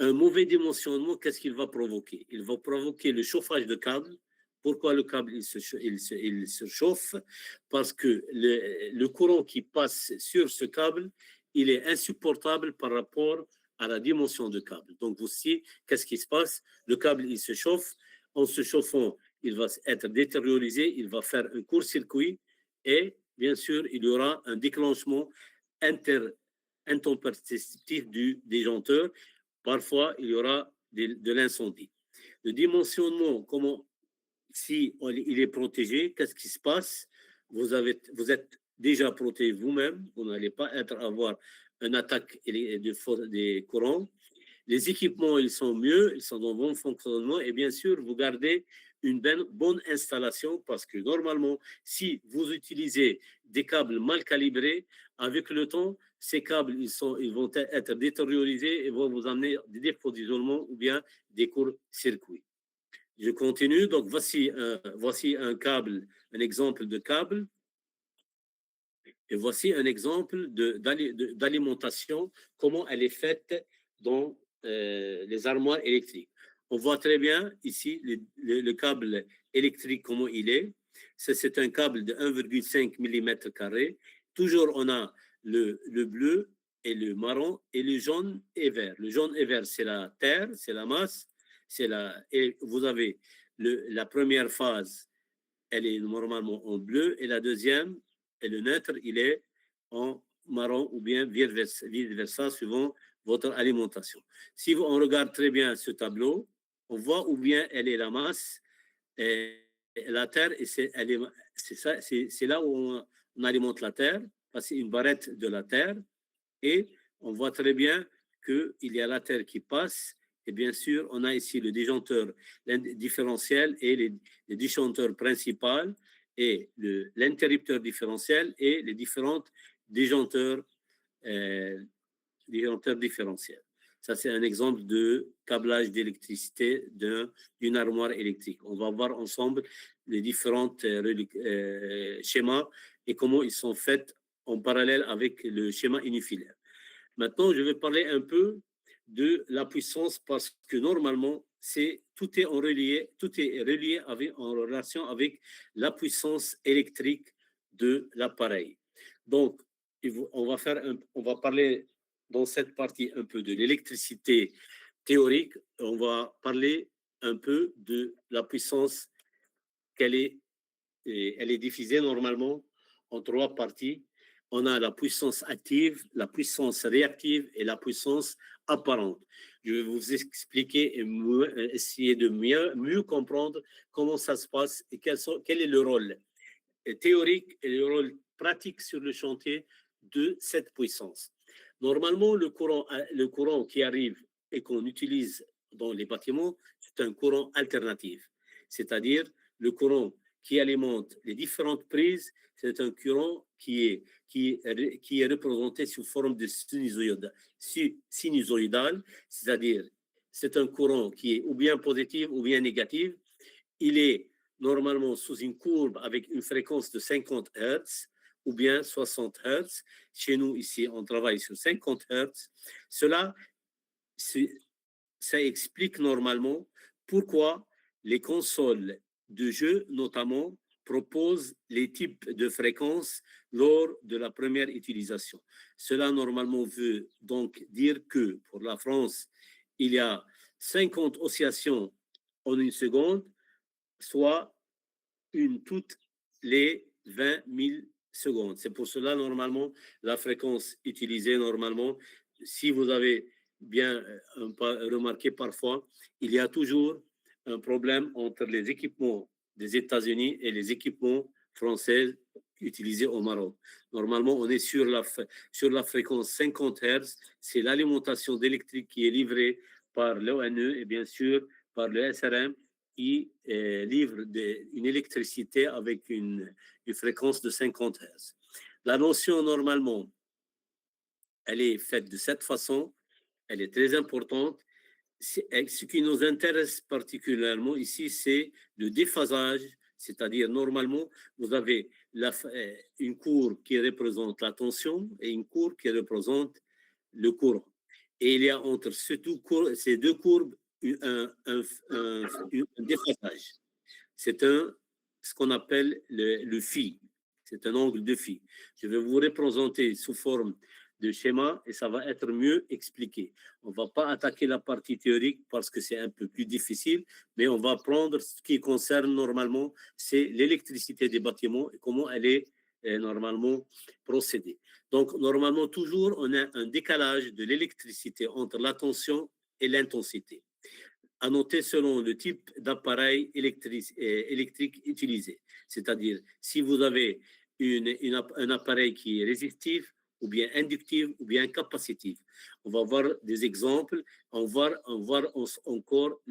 Un mauvais dimensionnement, qu'est-ce qu'il va provoquer? Il va provoquer le chauffage de câble. Pourquoi le câble il se chauffe? Parce que le courant qui passe sur ce câble, il est insupportable par rapport à la dimension de câble. Donc aussi, qu'est-ce qui se passe? Le câble, il se chauffe. En se chauffant, il va être détériorisé, il va faire un court-circuit et bien sûr, il y aura un déclenchement intempestif du déjanteur. Parfois, il y aura de l'incendie. Le dimensionnement, si il est protégé, qu'est-ce qui se passe? Vous êtes déjà protégé vous-même, vous n'allez pas avoir une attaque des courants. Les équipements, ils sont mieux, ils sont dans bon fonctionnement et bien sûr, vous gardez une bonne installation parce que normalement, si vous utilisez des câbles mal calibrés, avec le temps, ces câbles, ils vont être détériorisés et vont vous amener des défauts d'isolement ou bien des courts-circuits. Je continue. Donc, voici un câble, un exemple de câble. Et voici un exemple d'alimentation, comment elle est faite dans les armoires électriques. On voit très bien ici le câble électrique, comment il est. C'est un câble de 1,5 mm². Toujours, on a le bleu et le marron et le jaune et vert. Le jaune et vert, c'est la terre, c'est la masse. Et vous avez la première phase, elle est normalement en bleu, et la deuxième, et le neutre, il est en marron ou bien vice-versa, suivant votre alimentation. Si on regarde très bien ce tableau, on voit où bien elle est la masse, et la terre, et c'est là où on alimente la terre, c'est une barrette de la terre, et on voit très bien qu'il y a la terre qui passe, et bien sûr, on a ici le disjoncteur différentiel et les disjoncteurs principaux, et l'interrupteur différentiel et les différents disjoncteurs, disjoncteurs différentiels. Ça, c'est un exemple de câblage d'électricité d'une armoire électrique. On va voir ensemble les différents schémas et comment ils sont faits en parallèle avec le schéma unifilaire. Maintenant, je vais parler un peu de la puissance parce que normalement, tout est relié en relation avec la puissance électrique de l'appareil. Donc, on va parler dans cette partie un peu de l'électricité théorique. On va parler un peu de la puissance elle est divisée normalement en 3 parties. On a la puissance active, la puissance réactive et la puissance apparente. Je vais vous expliquer et essayer de mieux comprendre comment ça se passe et quel est le rôle théorique et le rôle pratique sur le chantier de cette puissance. Normalement, le courant qui arrive et qu'on utilise dans les bâtiments, c'est un courant alternatif, c'est-à-dire le courant qui alimente les différentes prises, c'est un courant qui est représenté sous forme de sinusoïdal, c'est-à-dire c'est un courant qui est ou bien positif ou bien négatif. Il est normalement sous une courbe avec une fréquence de 50 Hz ou bien 60 Hz. Chez nous, ici, on travaille sur 50 Hz. Cela, ça explique normalement pourquoi les consoles de jeux, notamment, proposent les types de fréquences lors de la première utilisation. Cela, normalement, veut donc dire que pour la France, il y a 50 oscillations en une seconde, soit une toutes les 20 000 secondes. C'est pour cela, normalement, la fréquence utilisée, normalement, si vous avez bien remarqué parfois, il y a toujours un problème entre les équipements des États-Unis et les équipements français utilisés au Maroc. Normalement, on est sur la fréquence 50 Hz. C'est l'alimentation d'électrique qui est livrée par l'ONE et bien sûr par le SRM qui livre une électricité avec une fréquence de 50 Hz. La notion, normalement, elle est faite de cette façon, elle est très importante. Ce qui nous intéresse particulièrement ici, c'est le déphasage, c'est-à-dire, normalement, vous avez une courbe qui représente la tension et une courbe qui représente le courant. Et il y a entre ces deux courbes un déphasage. C'est ce qu'on appelle le phi. C'est un angle de phi. Je vais vous représenter sous forme de schéma et ça va être mieux expliqué. On ne va pas attaquer la partie théorique parce que c'est un peu plus difficile, mais on va prendre ce qui concerne normalement, c'est l'électricité des bâtiments et comment elle est normalement procédée. Donc, normalement, toujours, on a un décalage de l'électricité entre la tension et l'intensité, à noter selon le type d'appareil électrique utilisé. C'est-à-dire, si vous avez un appareil qui est résistif, ou bien inductif, ou bien capacitif. On va voir des exemples, on va voir encore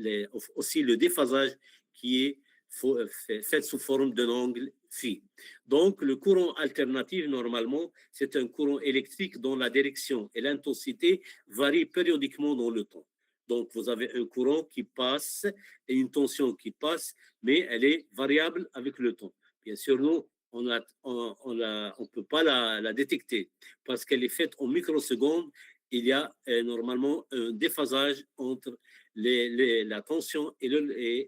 aussi le déphasage qui est fait sous forme d'un angle phi. Donc, le courant alternatif, normalement, c'est un courant électrique dont la direction et l'intensité varient périodiquement dans le temps. Donc, vous avez un courant qui passe et une tension qui passe, mais elle est variable avec le temps. Bien sûr, nous, on ne peut pas la détecter parce qu'elle est faite en microsecondes. Il y a normalement un déphasage entre la tension et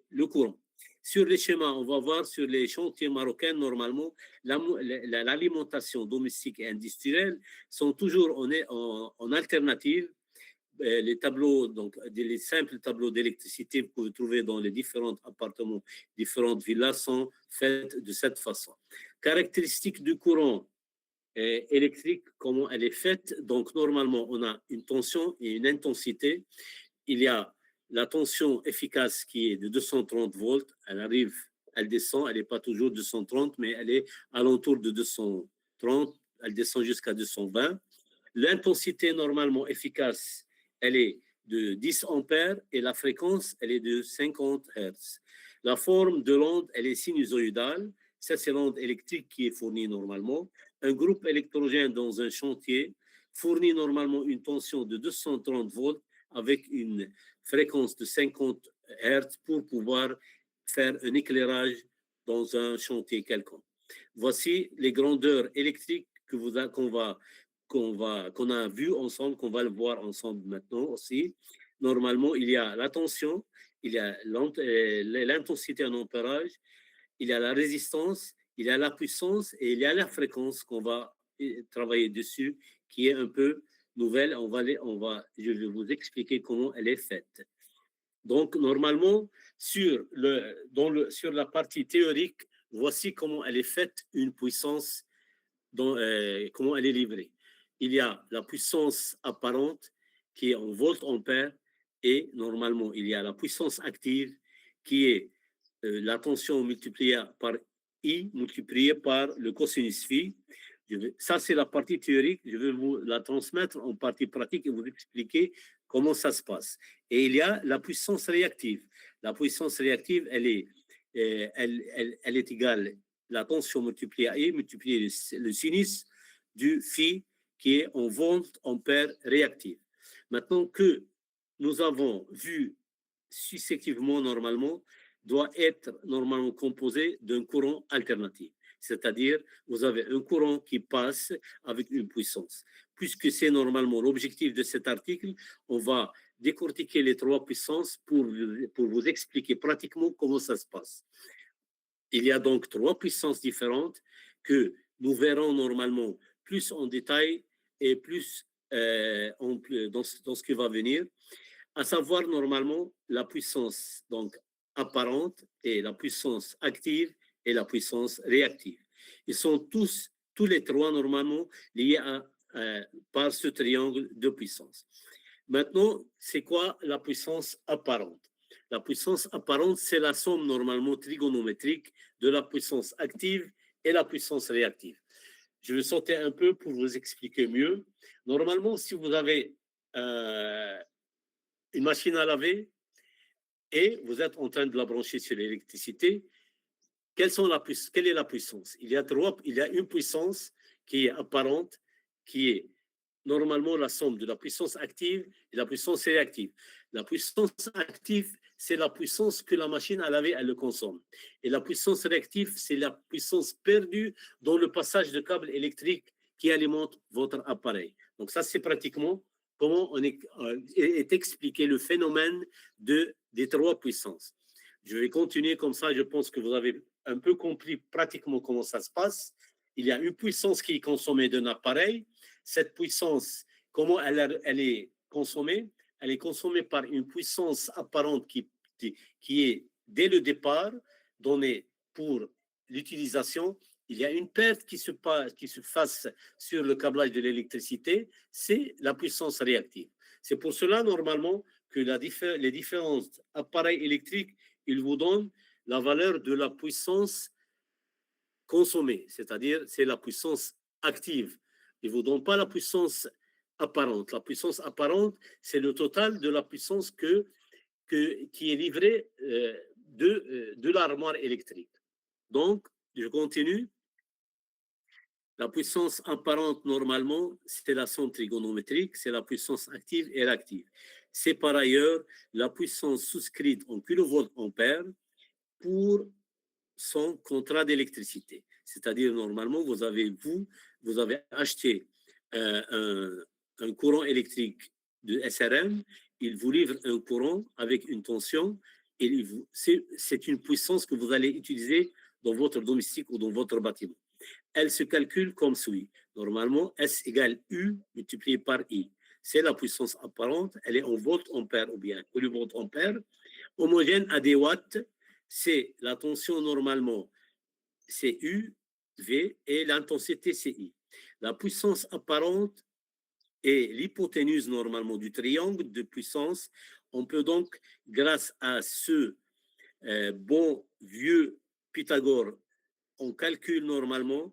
le courant. Sur les schémas, on va voir sur les chantiers marocains, normalement, l'alimentation domestique et industrielle sont toujours en alternative. Les tableaux, donc les simples tableaux d'électricité que vous pouvez trouver dans les différents appartements, différentes villas sont faits de cette façon. Caractéristiques du courant électrique, comment elle est faite. Donc, normalement, on a une tension et une intensité. Il y a la tension efficace qui est de 230 volts. Elle arrive, elle descend, elle n'est pas toujours 230, mais elle est alentour de 200 30, elle descend jusqu'à 220. L'intensité normalement efficace, elle est de 10 ampères et la fréquence, elle est de 50 Hz. La forme de l'onde, elle est sinusoïdale. Ça, c'est l'onde électrique qui est fournie normalement. Un groupe électrogène dans un chantier fournit normalement une tension de 230 volts avec une fréquence de 50 Hz pour pouvoir faire un éclairage dans un chantier quelconque. Voici les grandeurs électriques qu'on a vu ensemble, qu'on va le voir ensemble maintenant aussi. Normalement, il y a la tension, il y a l'intensité en ampérage, il y a la résistance, il y a la puissance et il y a la fréquence qu'on va travailler dessus, qui est un peu nouvelle. Je vais vous expliquer comment elle est faite. Donc, normalement, sur la partie théorique, voici comment elle est faite, une puissance, comment elle est livrée. Il y a la puissance apparente qui est en volts-ampères et normalement, il y a la puissance active qui est la tension multipliée par I multipliée par le cosinus phi. Ça, c'est la partie théorique. Je vais vous la transmettre en partie pratique et vous expliquer comment ça se passe. Et il y a la puissance réactive. La puissance réactive, elle est égale la tension multipliée à I multipliée le sinus du phi qui est en volts ampères réactif. Maintenant que nous avons vu successivement normalement, doit être normalement composé d'un courant alternatif. C'est-à-dire, vous avez un courant qui passe avec une puissance. Puisque c'est normalement l'objectif de cet article, on va décortiquer les trois puissances pour vous expliquer pratiquement comment ça se passe. Il y a donc trois puissances différentes que nous verrons normalement plus en détail et plus dans ce qui va venir, à savoir normalement la puissance donc apparente et la puissance active et la puissance réactive. Ils sont tous les trois normalement liés par ce triangle de puissance. Maintenant, c'est quoi la puissance apparente? La puissance apparente, c'est la somme normalement trigonométrique de la puissance active et la puissance réactive. Je vais sauter un peu pour vous expliquer mieux. Normalement, si vous avez une machine à laver et vous êtes en train de la brancher sur l'électricité, quelle est la puissance? Il y a une puissance qui est apparente, qui est normalement la somme de la puissance active et la puissance réactive. La puissance active, c'est la puissance que la machine à laver, elle le consomme. Et la puissance réactive, c'est la puissance perdue dans le passage de câble électrique qui alimente votre appareil. Donc ça, c'est pratiquement comment est expliqué le phénomène des trois puissances. Je vais continuer comme ça, je pense que vous avez un peu compris pratiquement comment ça se passe. Il y a une puissance qui est consommée d'un appareil. Cette puissance, comment elle est consommée? Elle est consommée par une puissance apparente qui est dès le départ donnée pour l'utilisation. Il y a une perte qui se fasse sur le câblage de l'électricité, c'est la puissance réactive. C'est pour cela, normalement, que les différents appareils électriques, ils vous donnent la valeur de la puissance consommée, c'est-à-dire c'est la puissance active. Ils ne vous donnent pas la puissance apparente. La puissance apparente, c'est le total de la puissance qui est livrée de l'armoire électrique. Donc, je continue. La puissance apparente, normalement, c'est la somme trigonométrique, c'est la puissance active et réactive. C'est par ailleurs la puissance souscrite en kilovolts-ampères pour son contrat d'électricité. C'est-à-dire, normalement, vous avez acheté un courant électrique de SRM, il vous livre un courant avec une tension, et c'est une puissance que vous allez utiliser dans votre domestique ou dans votre bâtiment. Elle se calcule comme suit. Normalement, S égale U multiplié par I. C'est la puissance apparente, elle est en volts-ampères ou bien kilovolts-ampères. Homogène à des watts, c'est la tension normalement, c'est U, V, et l'intensité, c'est I. La puissance apparente est l'hypoténuse normalement du triangle de puissance. On peut donc, grâce à ce bon vieux Pythagore, on calcule normalement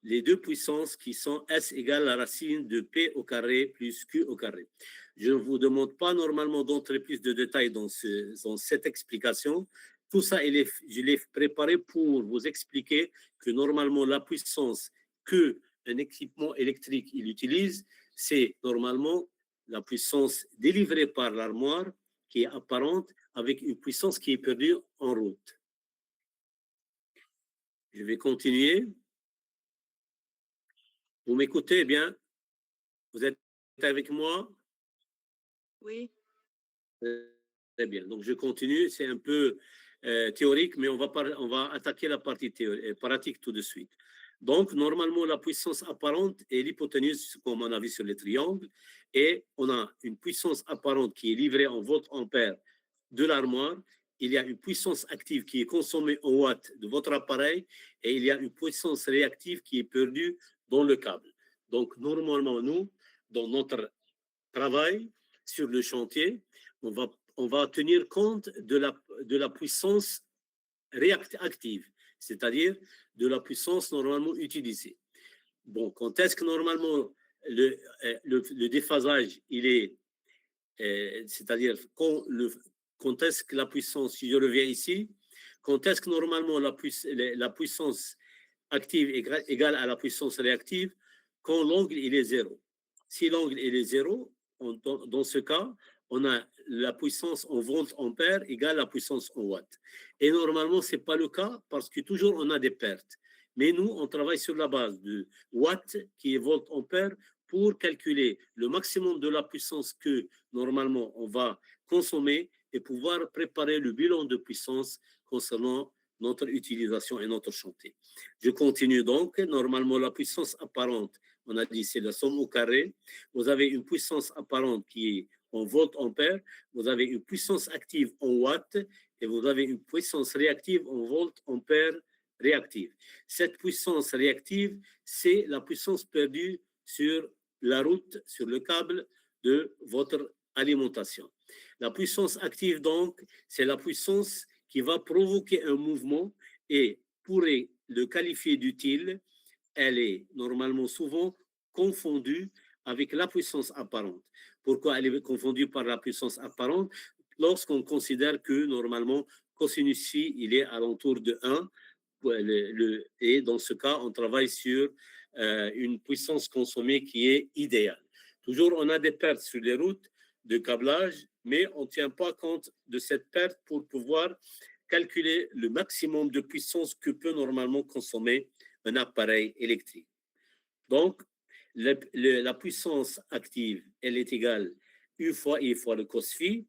les deux puissances qui sont S égale la racine de P au carré plus Q au carré. Je ne vous demande pas normalement d'entrer plus de détails dans cette explication. Tout ça, je l'ai préparé pour vous expliquer que normalement la puissance qu'un équipement électrique il utilise, c'est normalement la puissance délivrée par l'armoire qui est apparente avec une puissance qui est perdue en route. Je vais continuer. Vous m'écoutez bien? Vous êtes avec moi? Oui. Très bien. Donc, je continue. C'est un peu théorique, mais on va attaquer la partie pratique tout de suite. Donc, normalement, la puissance apparente est l'hypoténuse, comme on a vu sur les triangles, et on a une puissance apparente qui est livrée en volts-ampères de l'armoire. Il y a une puissance active qui est consommée en watts de votre appareil, et il y a une puissance réactive qui est perdue dans le câble. Donc, normalement, nous, dans notre travail sur le chantier, on va tenir compte de la puissance active, c'est-à-dire de la puissance normalement utilisée. Bon, quand est-ce que normalement le déphasage, il est, c'est-à-dire quand est-ce que la puissance, si je reviens ici, quand est-ce que normalement la puissance active est égale à la puissance réactive, quand l'angle il est zéro. Si l'angle il est zéro, dans ce cas, on a la puissance en volts-ampères égale la puissance en watts. Et normalement, ce n'est pas le cas parce que toujours on a des pertes. Mais nous, on travaille sur la base de watts qui est volts-ampères pour calculer le maximum de la puissance que normalement on va consommer et pouvoir préparer le bilan de puissance concernant notre utilisation et notre chantier. Je continue donc. Normalement, la puissance apparente, on a dit, c'est la somme au carré. Vous avez une puissance apparente qui est en volts-ampères, vous avez une puissance active en watts et vous avez une puissance réactive en volts-ampères réactive. Cette puissance réactive, c'est la puissance perdue sur la route, sur le câble de votre alimentation. La puissance active, donc, c'est la puissance qui va provoquer un mouvement et pourrait le qualifier d'utile, elle est normalement souvent confondue avec la puissance apparente. Pourquoi elle est confondue par la puissance apparente? Lorsqu'on considère que normalement, cosinus phi, il est alentour de 1, et dans ce cas, on travaille sur une puissance consommée qui est idéale. Toujours, on a des pertes sur les routes de câblage, mais on ne tient pas compte de cette perte pour pouvoir calculer le maximum de puissance que peut normalement consommer un appareil électrique. Donc, la puissance active, elle est égale U fois I fois le cos phi.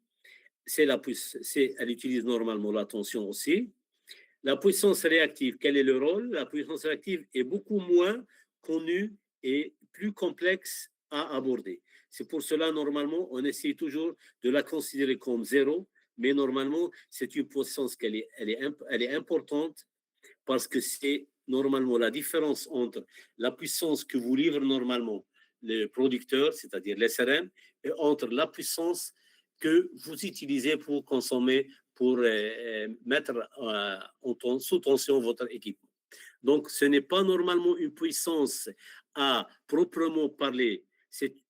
Elle utilise normalement la tension aussi. La puissance réactive, quel est le rôle? La puissance réactive est beaucoup moins connue et plus complexe à aborder. C'est pour cela, normalement, on essaie toujours de la considérer comme zéro, mais normalement, c'est une puissance elle est importante parce que c'est normalement la différence entre la puissance que vous livre normalement le producteur, c'est-à-dire l'SRM, et entre la puissance que vous utilisez pour consommer, pour mettre sous tension votre équipement. Donc, ce n'est pas normalement une puissance à proprement parler,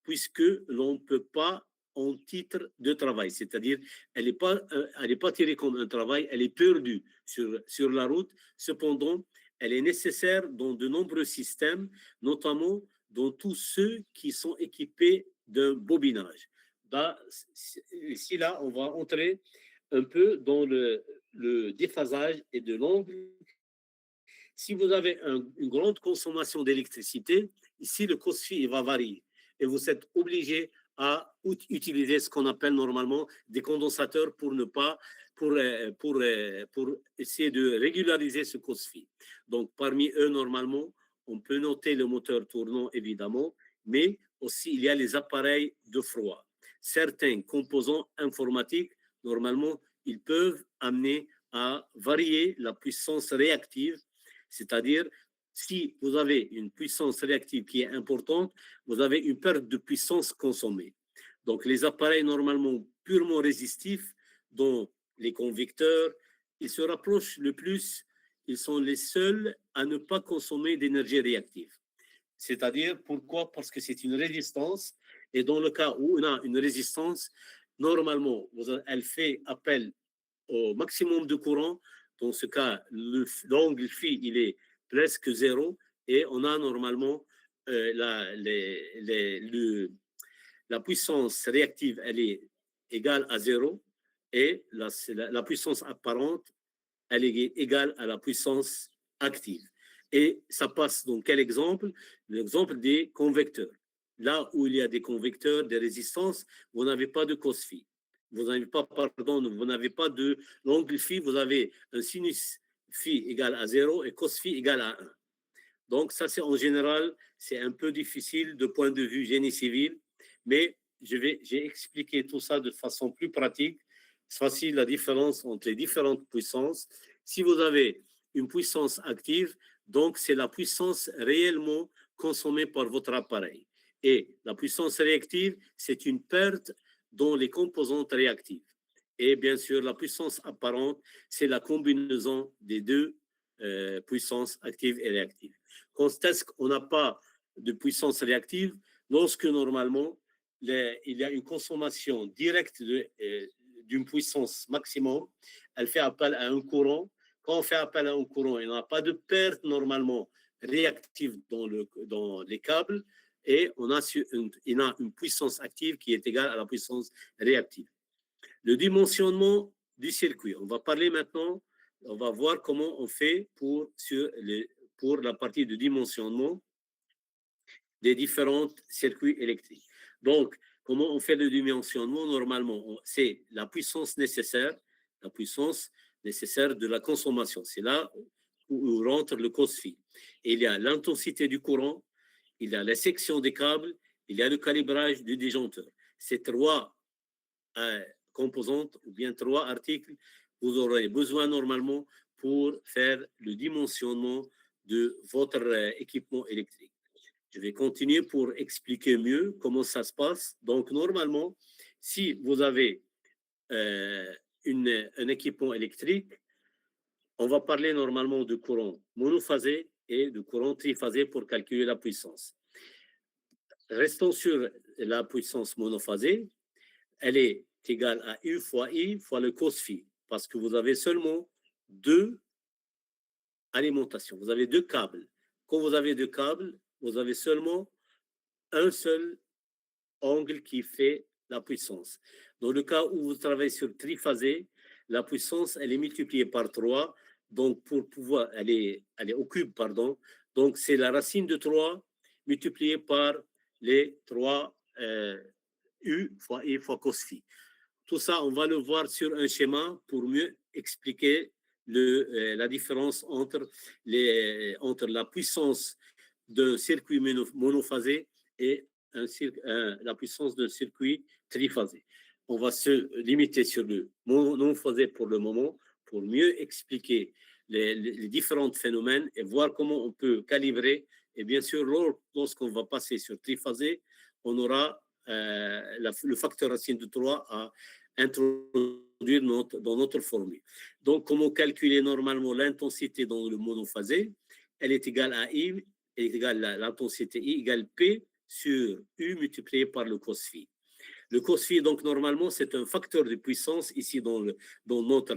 puisque l'on ne peut pas en titre de travail, c'est-à-dire elle n'est pas tirée comme un travail, elle est perdue sur la route. Cependant, elle est nécessaire dans de nombreux systèmes, notamment dans tous ceux qui sont équipés d'un bobinage. Ici, là, on va entrer un peu dans le déphasage et de l'angle. Si vous avez une grande consommation d'électricité, ici, le cos phi va varier et vous êtes obligé à utiliser ce qu'on appelle normalement des condensateurs pour essayer de régulariser ce cos phi. Donc, parmi eux, normalement, on peut noter le moteur tournant, évidemment, mais aussi il y a les appareils de froid. Certains composants informatiques, normalement, ils peuvent amener à varier la puissance réactive, c'est-à-dire si vous avez une puissance réactive qui est importante, vous avez une perte de puissance consommée. Donc, les appareils normalement purement résistifs, dont les convecteurs, ils se rapprochent le plus, ils sont les seuls à ne pas consommer d'énergie réactive. C'est-à-dire, pourquoi? Parce que c'est une résistance, et dans le cas où on a une résistance, normalement, elle fait appel au maximum de courant. Dans ce cas, l'angle phi, il est presque zéro, et on a normalement la puissance réactive, elle est égale à zéro, et la puissance apparente, elle est égale à la puissance active. Et ça passe dans quel exemple? L'exemple des convecteurs. Là où il y a des convecteurs, des résistances, vous n'avez pas de cos phi. Vous n'avez pas de l'angle phi, vous avez un sinus phi égal à 0 et cos phi égal à 1. Donc ça, c'est en général, c'est un peu difficile de point de vue génie civil, mais j'ai expliqué tout ça de façon plus pratique. C'est facile la différence entre les différentes puissances. Si vous avez une puissance active, donc c'est la puissance réellement consommée par votre appareil. Et la puissance réactive, c'est une perte dans les composantes réactives. Et bien sûr, la puissance apparente, c'est la combinaison des deux puissances actives et réactives. Quand est-ce qu'on n'a pas de puissance réactive? Lorsque normalement, il y a une consommation directe d'une puissance maximum, elle fait appel à un courant. Quand on fait appel à un courant, il n'y a pas de perte normalement réactive dans les câbles, et on a une puissance active qui est égale à la puissance réactive. Le dimensionnement du circuit. On va parler maintenant, on va voir comment on fait pour la partie de dimensionnement des différents circuits électriques. Donc, comment on fait le dimensionnement? Normalement, c'est la puissance nécessaire de la consommation. C'est là où rentre le cos phi. Il y a l'intensité du courant, il y a la section des câbles, il y a le calibrage du disjoncteur. Ces trois composantes ou bien trois articles, vous aurez besoin normalement pour faire le dimensionnement de votre équipement électrique. Je vais continuer pour expliquer mieux comment ça se passe. Donc, normalement, si vous avez un équipement électrique, on va parler normalement de courant monophasé et de courant triphasé pour calculer la puissance. Restons sur la puissance monophasée. Elle est égale à U fois I fois le cos phi, parce que vous avez seulement deux alimentations. Vous avez deux câbles. Quand vous avez deux câbles, vous avez seulement un seul angle qui fait la puissance. Dans le cas où vous travaillez sur triphasé, la puissance, elle est multipliée par 3. Donc, pour pouvoir, elle est au cube, pardon. Donc, c'est la racine de 3 multipliée par les 3 U fois I fois cos phi. Tout ça, on va le voir sur un schéma pour mieux expliquer la différence entre la puissance d'un circuit monophasé et la puissance d'un circuit triphasé. On va se limiter sur le monophasé pour le moment pour mieux expliquer les différents phénomènes et voir comment on peut calibrer. Et bien sûr, lorsqu'on va passer sur triphasé, on aura le facteur racine de 3 à introduire dans notre formule. Donc, comment calculer normalement l'intensité dans le monophasé? Elle est égale à I, elle est égale à l'intensité I égale P sur U multiplié par le cos phi. Le cos phi, donc, normalement, c'est un facteur de puissance ici dans notre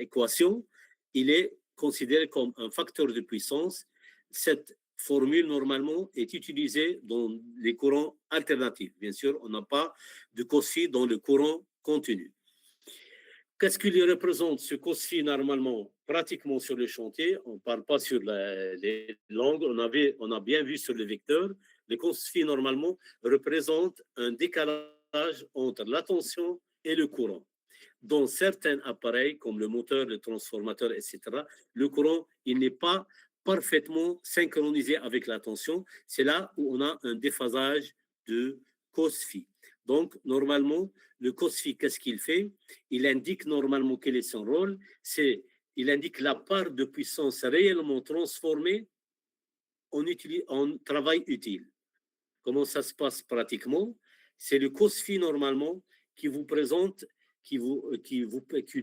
équation. Il est considéré comme un facteur de puissance. Cette formule, normalement, est utilisée dans les courants alternatifs. Bien sûr, on n'a pas de cos phi dans le courant continu. Qu'est-ce qu'il représente, ce cos phi, normalement, pratiquement sur le chantier? On ne parle pas sur les langues, on a bien vu sur le vecteur. Le cos phi, normalement, représente un décalage entre la tension et le courant. Dans certains appareils, comme le moteur, le transformateur, etc., le courant, il n'est pas parfaitement synchronisé avec la tension. C'est là où on a un déphasage de cos phi. Donc, normalement, le cos phi, qu'est-ce qu'il fait? Il indique normalement quel est son rôle. Il indique la part de puissance réellement transformée en travail utile. Comment ça se passe pratiquement? C'est le cos phi, normalement, qui vous présente, qui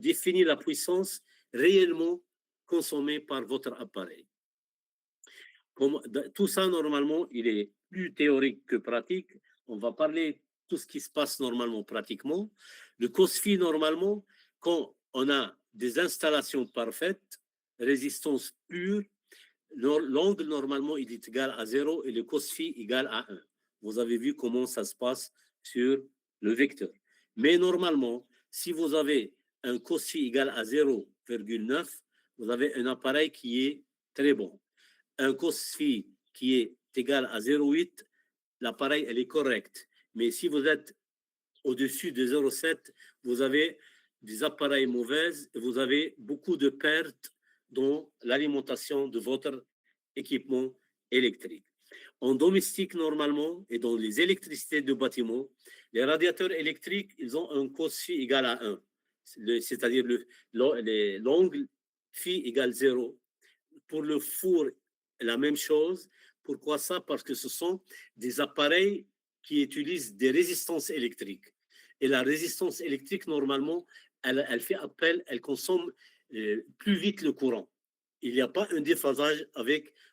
définit la puissance réellement consommé par votre appareil. Tout ça, normalement, il est plus théorique que pratique. On va parler de tout ce qui se passe normalement pratiquement. Le COSFI, normalement, quand on a des installations parfaites, résistance pure, l'angle, normalement, il est égal à 0 et le COSFI égal à 1. Vous avez vu comment ça se passe sur le vecteur. Mais normalement, si vous avez un COSFI égal à 0,9, vous avez un appareil qui est très bon. Un COSFI qui est égal à 0,8, l'appareil, elle est correcte. Mais si vous êtes au-dessus de 0,7, vous avez des appareils mauvaises et vous avez beaucoup de pertes dans l'alimentation de votre équipement électrique. En domestique, normalement, et dans les électricités de bâtiment, les radiateurs électriques, ils ont un COSFI égal à 1, c'est-à-dire l'angle phi égale 0. Pour le four, la même chose. Pourquoi ça? Parce que ce sont des appareils qui utilisent des résistances électriques. Et la résistance électrique, normalement, elle fait appel, elle consomme plus vite le courant. Il n'y a pas un déphasage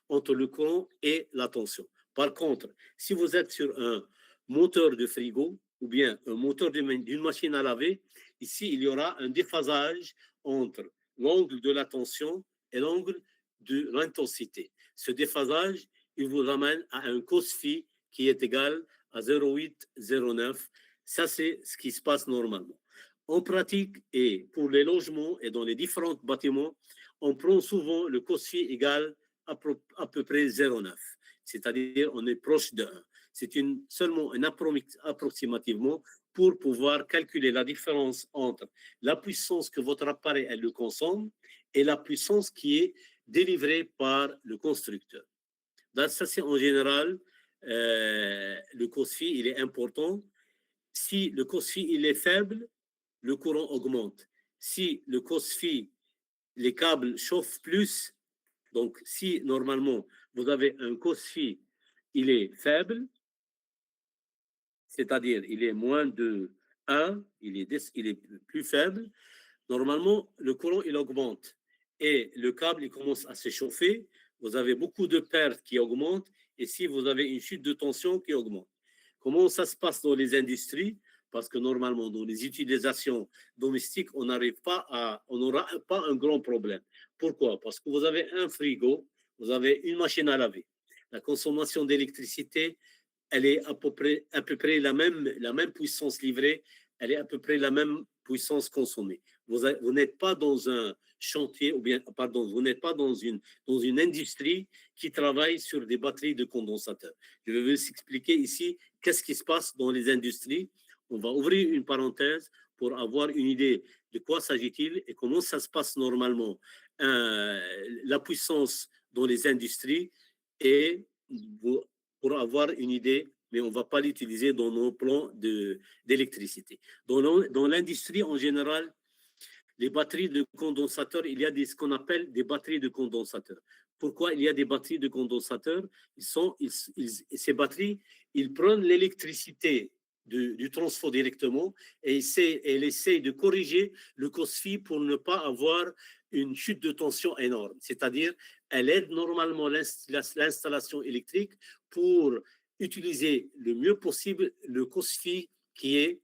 entre le courant et la tension. Par contre, si vous êtes sur un moteur de frigo ou bien un moteur d'une machine à laver, ici, il y aura un déphasage entre l'angle de la tension et l'angle de l'intensité. Ce déphasage, il vous ramène à un COSFI qui est égal à 0,809. Ça, c'est ce qui se passe normalement. En pratique, et pour les logements et dans les différents bâtiments, on prend souvent le COSFI égal à peu près 0,9. C'est-à-dire, on est proche de 1. C'est seulement approximativement pour pouvoir calculer la différence entre la puissance que votre appareil elle le consomme et la puissance qui est délivrée par le constructeur. Donc, ça, c'est en général, le COSFI, il est important. Si le COSFI, il est faible, le courant augmente. Si le COSFI, les câbles chauffent plus, donc si normalement vous avez un COSFI, il est faible, c'est-à-dire il est moins de 1, il est plus faible, normalement le courant il augmente et le câble il commence à s'échauffer, vous avez beaucoup de pertes qui augmentent et si vous avez une chute de tension qui augmente. Comment ça se passe dans les industries? Parce que normalement, dans les utilisations domestiques, on n'aura pas un grand problème. Pourquoi? Parce que vous avez un frigo, vous avez une machine à laver. La consommation d'électricité, elle est à peu près la même puissance livrée, elle est à peu près la même puissance consommée. Vous n'êtes pas dans un chantier, ou bien, pardon, vous n'êtes pas dans une industrie qui travaille sur des batteries de condensateurs. Je vais vous expliquer ici qu'est-ce qui se passe dans les industries. On va ouvrir une parenthèse pour avoir une idée de quoi s'agit-il et comment ça se passe normalement, la puissance dans les industries et pour avoir une idée, mais on ne va pas l'utiliser dans nos plans d'électricité. Dans l'industrie en général, les batteries de condensateurs, il y a ce qu'on appelle des batteries de condensateurs. Pourquoi il y a des batteries de condensateurs? Ces batteries, ils prennent l'électricité du transfert directement et elles essayent de corriger le COSFI pour ne pas avoir une chute de tension énorme. C'est-à-dire, elle aide normalement l'installation électrique pour utiliser le mieux possible le COSFI qui est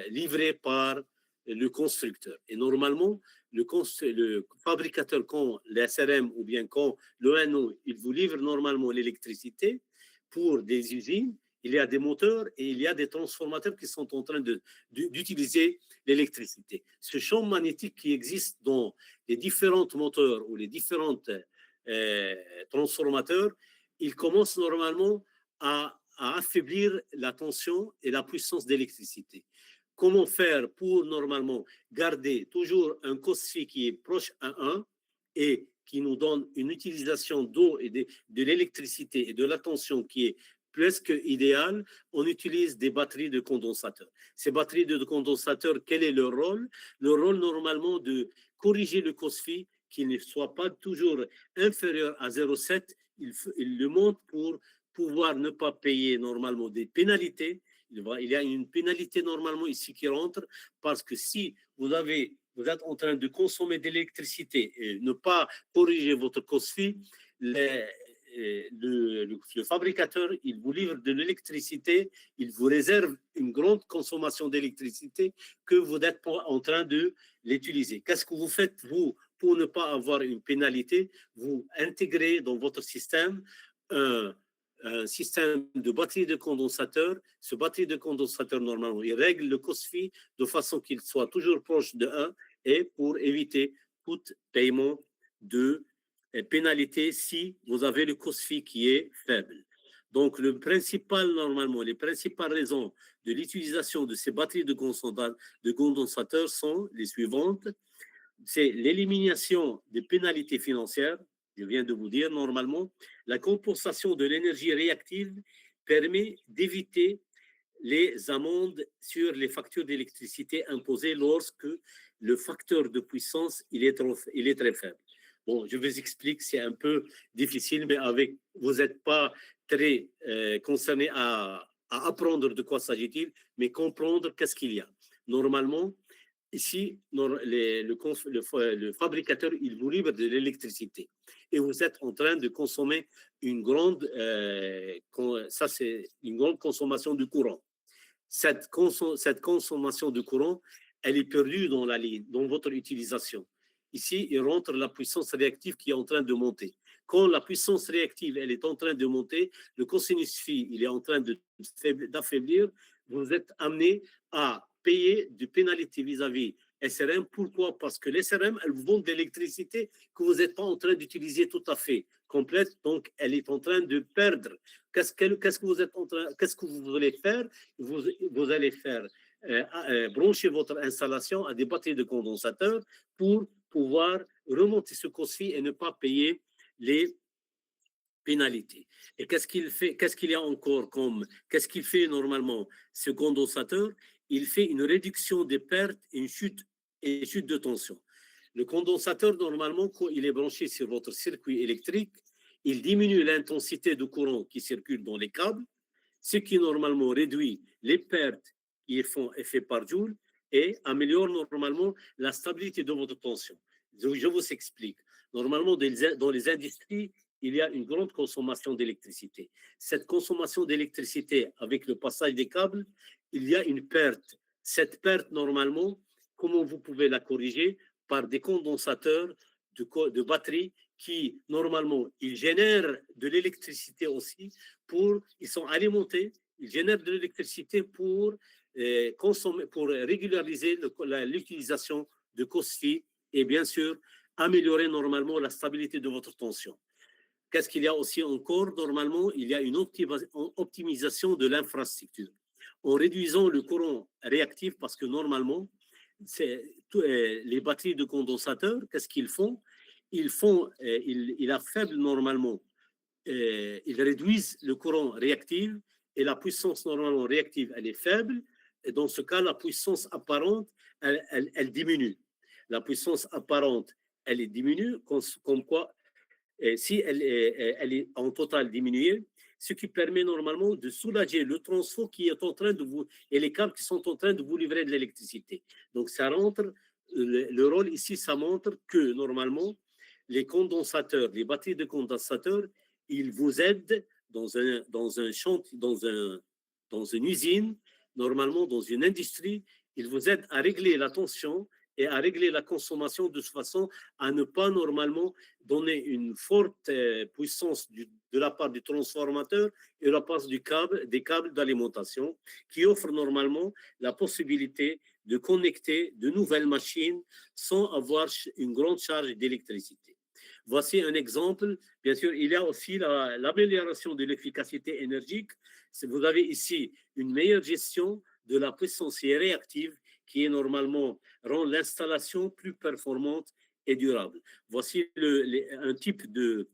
livré par le constructeur. Et normalement, le fabricateur, quand l'SRM ou bien quand l'ONO, il vous livre normalement l'électricité pour des usines, il y a des moteurs et il y a des transformateurs qui sont en train d'utiliser l'électricité. Ce champ magnétique qui existe dans les différents moteurs ou les différents transformateurs, il commence normalement à affaiblir la tension et la puissance d'électricité. Comment faire pour normalement garder toujours un COSFI qui est proche à 1 et qui nous donne une utilisation d'eau et de l'électricité et de la tension qui est presque idéale? On utilise des batteries de condensateurs. Ces batteries de condensateurs, quel est leur rôle? Le rôle normalement de corriger le COSFI qui ne soit pas toujours inférieur à 0,7. Il le monte pour pouvoir ne pas payer normalement des pénalités. Il y a une pénalité normalement ici qui rentre parce que si vous avez vous êtes en train de consommer de l'électricité et ne pas corriger votre COSFI, le fabricateur, il vous livre de l'électricité, il vous réserve une grande consommation d'électricité que vous êtes en train de l'utiliser. Qu'est-ce que vous faites, vous, pour ne pas avoir une pénalité? Vous intégrez dans votre système un système de batterie de condensateur. Ce batterie de condensateur, normalement, il règle le COSFI de façon qu'il soit toujours proche de 1 et pour éviter tout paiement de pénalité si vous avez le COSFI qui est faible. Donc, le principal, normalement, les principales raisons de l'utilisation de ces batteries de condensateurs sont les suivantes. C'est l'élimination des pénalités financières. Je viens de vous dire, normalement, la compensation de l'énergie réactive permet d'éviter les amendes sur les factures d'électricité imposées lorsque le facteur de puissance il est très faible. Bon, je vous explique, c'est un peu difficile, mais vous n'êtes pas très concerné à apprendre de quoi s'agit-il, mais comprendre qu'est-ce qu'il y a. Normalement, ici, le fabricateur, il vous livre de l'électricité et vous êtes en train de consommer une grande consommation de courant. Cette consommation de courant, elle est perdue dans la ligne, dans votre utilisation. Ici, il rentre la puissance réactive qui est en train de monter. Quand la puissance réactive, elle est en train de monter, le cosinus phi, il est en train d'affaiblir, vous êtes amené à payer des pénalités vis-à-vis SRM. Pourquoi? Parce que les SRM, elles vous vendent de l'électricité que vous n'êtes pas en train d'utiliser tout à fait complète, donc elle est en train de perdre. Qu'est-ce que vous voulez faire? Vous allez faire brancher votre installation à des batteries de condensateurs pour pouvoir remonter ce COSFI et ne pas payer les pénalités. Et qu'est-ce qu'il y a encore qu'est-ce qu'il fait normalement ce condensateur? Il fait une réduction des pertes et une chute de tension. Le condensateur, normalement, quand il est branché sur votre circuit électrique, il diminue l'intensité de courant qui circule dans les câbles, ce qui normalement réduit les pertes qui font effet par joule et améliore normalement la stabilité de votre tension. Je vous explique. Normalement, dans les industries, il y a une grande consommation d'électricité. Cette consommation d'électricité, avec le passage des câbles, il y a une perte. Cette perte, normalement, comment vous pouvez la corriger? Par des condensateurs de batterie qui, normalement, ils génèrent de l'électricité aussi ils sont alimentés, ils génèrent de l'électricité pour régulariser l'utilisation de COSFI et bien sûr améliorer normalement la stabilité de votre tension. Qu'est-ce qu'il y a aussi encore? Normalement, il y a une optimisation de l'infrastructure. En réduisant le courant réactif, parce que normalement, les batteries de condensateurs, qu'est-ce qu'ils font? Ils affaiblent normalement, ils réduisent le courant réactif et la puissance normalement réactive, elle est faible. Et dans ce cas, la puissance apparente, elle diminue. La puissance apparente, elle est diminue, comme quoi, si elle est en total diminuée, ce qui permet normalement de soulager le transfo qui est en train de vous, et les câbles qui sont en train de vous livrer de l'électricité. Donc, ça rentre, le rôle ici, ça montre que normalement, les condensateurs, les batteries de condensateurs, ils vous aident dans une usine, normalement dans une industrie, ils vous aident à régler la tension et à régler la consommation de façon à ne pas normalement donner une forte puissance de la part du transformateur et de la part des câbles d'alimentation qui offrent normalement la possibilité de connecter de nouvelles machines sans avoir une grande charge d'électricité. Voici un exemple. Bien sûr, il y a aussi l'amélioration de l'efficacité énergique. Vous avez ici une meilleure gestion de la puissance réactive qui est normalement rend l'installation plus performante et durable. Voici un type de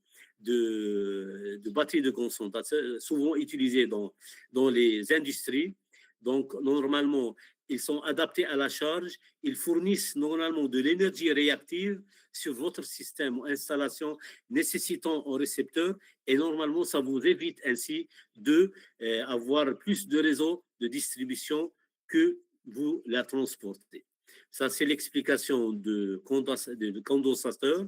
batterie de concentration souvent utilisé dans les industries. Donc, normalement, ils sont adaptés à la charge. Ils fournissent normalement de l'énergie réactive sur votre système ou installation nécessitant un récepteur. Et normalement, ça vous évite ainsi d'avoir plus de réseaux de distribution que vous la transportez. Ça, c'est l'explication de condensateur.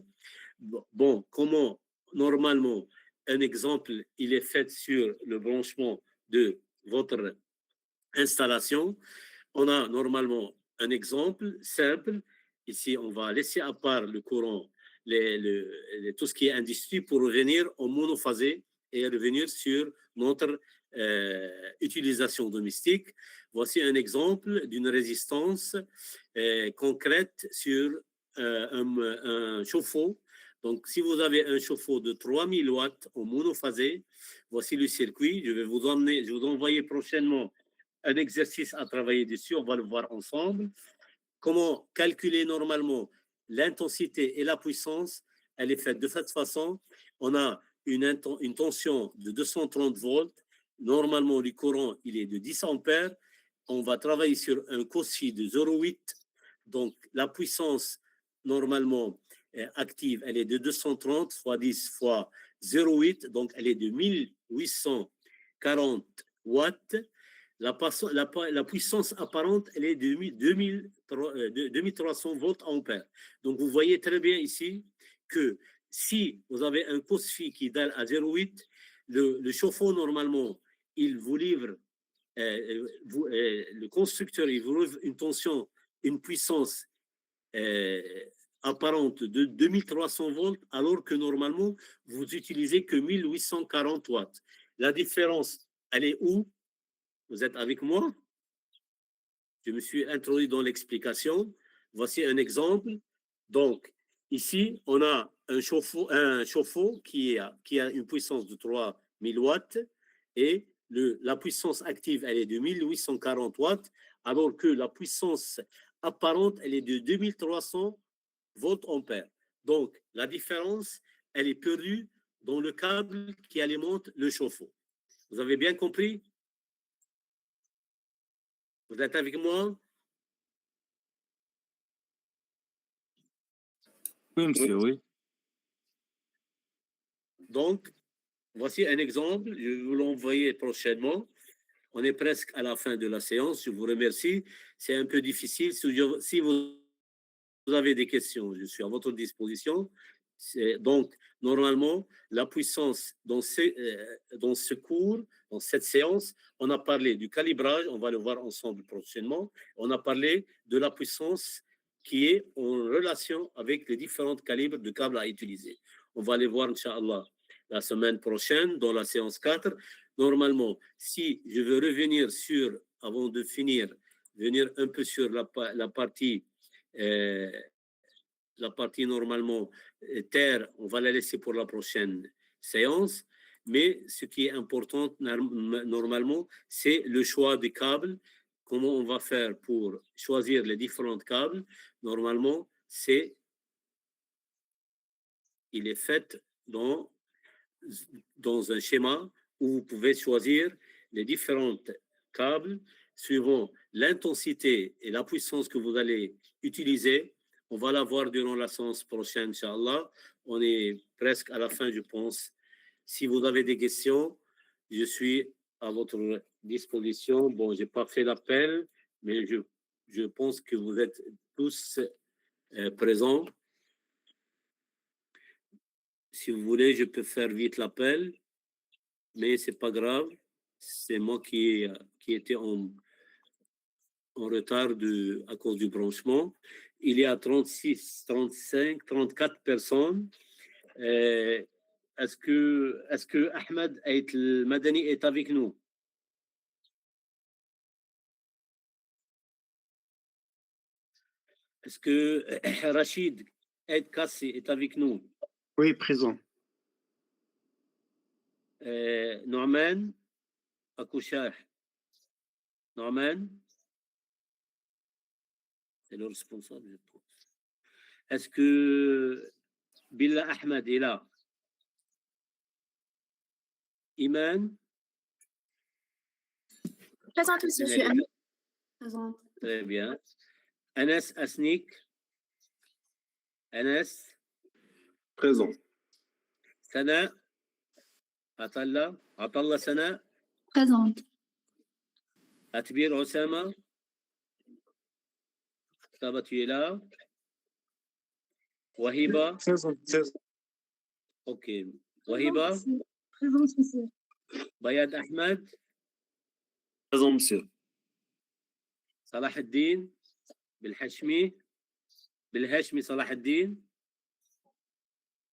Bon, comment, normalement, un exemple, il est fait sur le branchement de votre installation. On a normalement un exemple simple. Ici, on va laisser à part le courant, tout ce qui est industrie pour revenir au monophasé et revenir sur notre utilisation domestique. Voici un exemple d'une résistance concrète sur un chauffe-eau. Donc, si vous avez un chauffe-eau de 3000 watts en monophasé, voici le circuit. Je vais vous envoyer prochainement un exercice à travailler dessus, on va le voir ensemble. Comment calculer normalement l'intensité et la puissance? Elle est faite de cette façon. On a une tension de 230 volts. Normalement, le courant, il est de 10 ampères. On va travailler sur un quotient de 0,8. Donc, la puissance, normalement, active, elle est de 230 fois 10 fois 0,8. Donc, elle est de 1840 watts. La puissance apparente, elle est de 2300 volts ampères. Donc, vous voyez très bien ici que si vous avez un cos-phi qui est à 0,8, le chauffe-eau, normalement, il vous livre, le constructeur, il vous livre une tension, une puissance apparente de 2300 volts, alors que normalement, vous utilisez que 1840 watts. La différence, elle est où? Vous êtes avec moi? Je me suis introduit dans l'explication. Voici un exemple. Donc, ici, on a un chauffe-eau qui a une puissance de 3000 watts et la puissance active, elle est de 1840 watts, alors que la puissance apparente, elle est de 2300 volts ampères. Donc, la différence, elle est perdue dans le câble qui alimente le chauffe-eau. Vous avez bien compris? Vous êtes avec moi? Oui, monsieur, oui. Donc, voici un exemple. Je vais vous l'envoyer prochainement. On est presque à la fin de la séance. Je vous remercie. C'est un peu difficile. Si vous avez des questions, je suis à votre disposition. Donc, normalement, la puissance dans ce cours, dans cette séance, on a parlé du calibrage, on va le voir ensemble prochainement. On a parlé de la puissance qui est en relation avec les différents calibres de câbles à utiliser. On va les voir, Inch'Allah, la semaine prochaine dans la séance 4. Normalement, si je veux revenir sur, avant de finir, venir un peu sur la partie normalement terre, on va la laisser pour la prochaine séance. Mais ce qui est important normalement, c'est le choix des câbles. Comment on va faire pour choisir les différents câbles? Normalement, il est fait dans un schéma où vous pouvez choisir les différents câbles suivant l'intensité et la puissance que vous allez utiliser. On va la voir durant la séance prochaine, Inch'Allah. On est presque à la fin, je pense. Si vous avez des questions, je suis à votre disposition. Bon, je n'ai pas fait l'appel, mais je pense que vous êtes tous présents. Si vous voulez, je peux faire vite l'appel, mais ce n'est pas grave. C'est moi qui était en retard à cause du branchement. Il y a 36, 35, 34 personnes. Est-ce que Ahmed Madani est avec nous? Est-ce que Rachid Kassi est avec nous? Oui, présent. Norman Akouchah. Norman? C'est le responsable, je pense. Est-ce que Billah Ahmed est là? Iman? Présente, monsieur, je suis Anne. Présente. Très bien. Anas Asnik? Anas? Présent. Sana? Atallah Sana? Présente. Atbir Osama? Saba, tu es là? Wahiba? Présent. Ok. Wahiba? Présente, monsieur. Bayad Ahmed? Présent, monsieur. Salah Eddin? Bilhashmi? Bilhashmi Salah Eddin?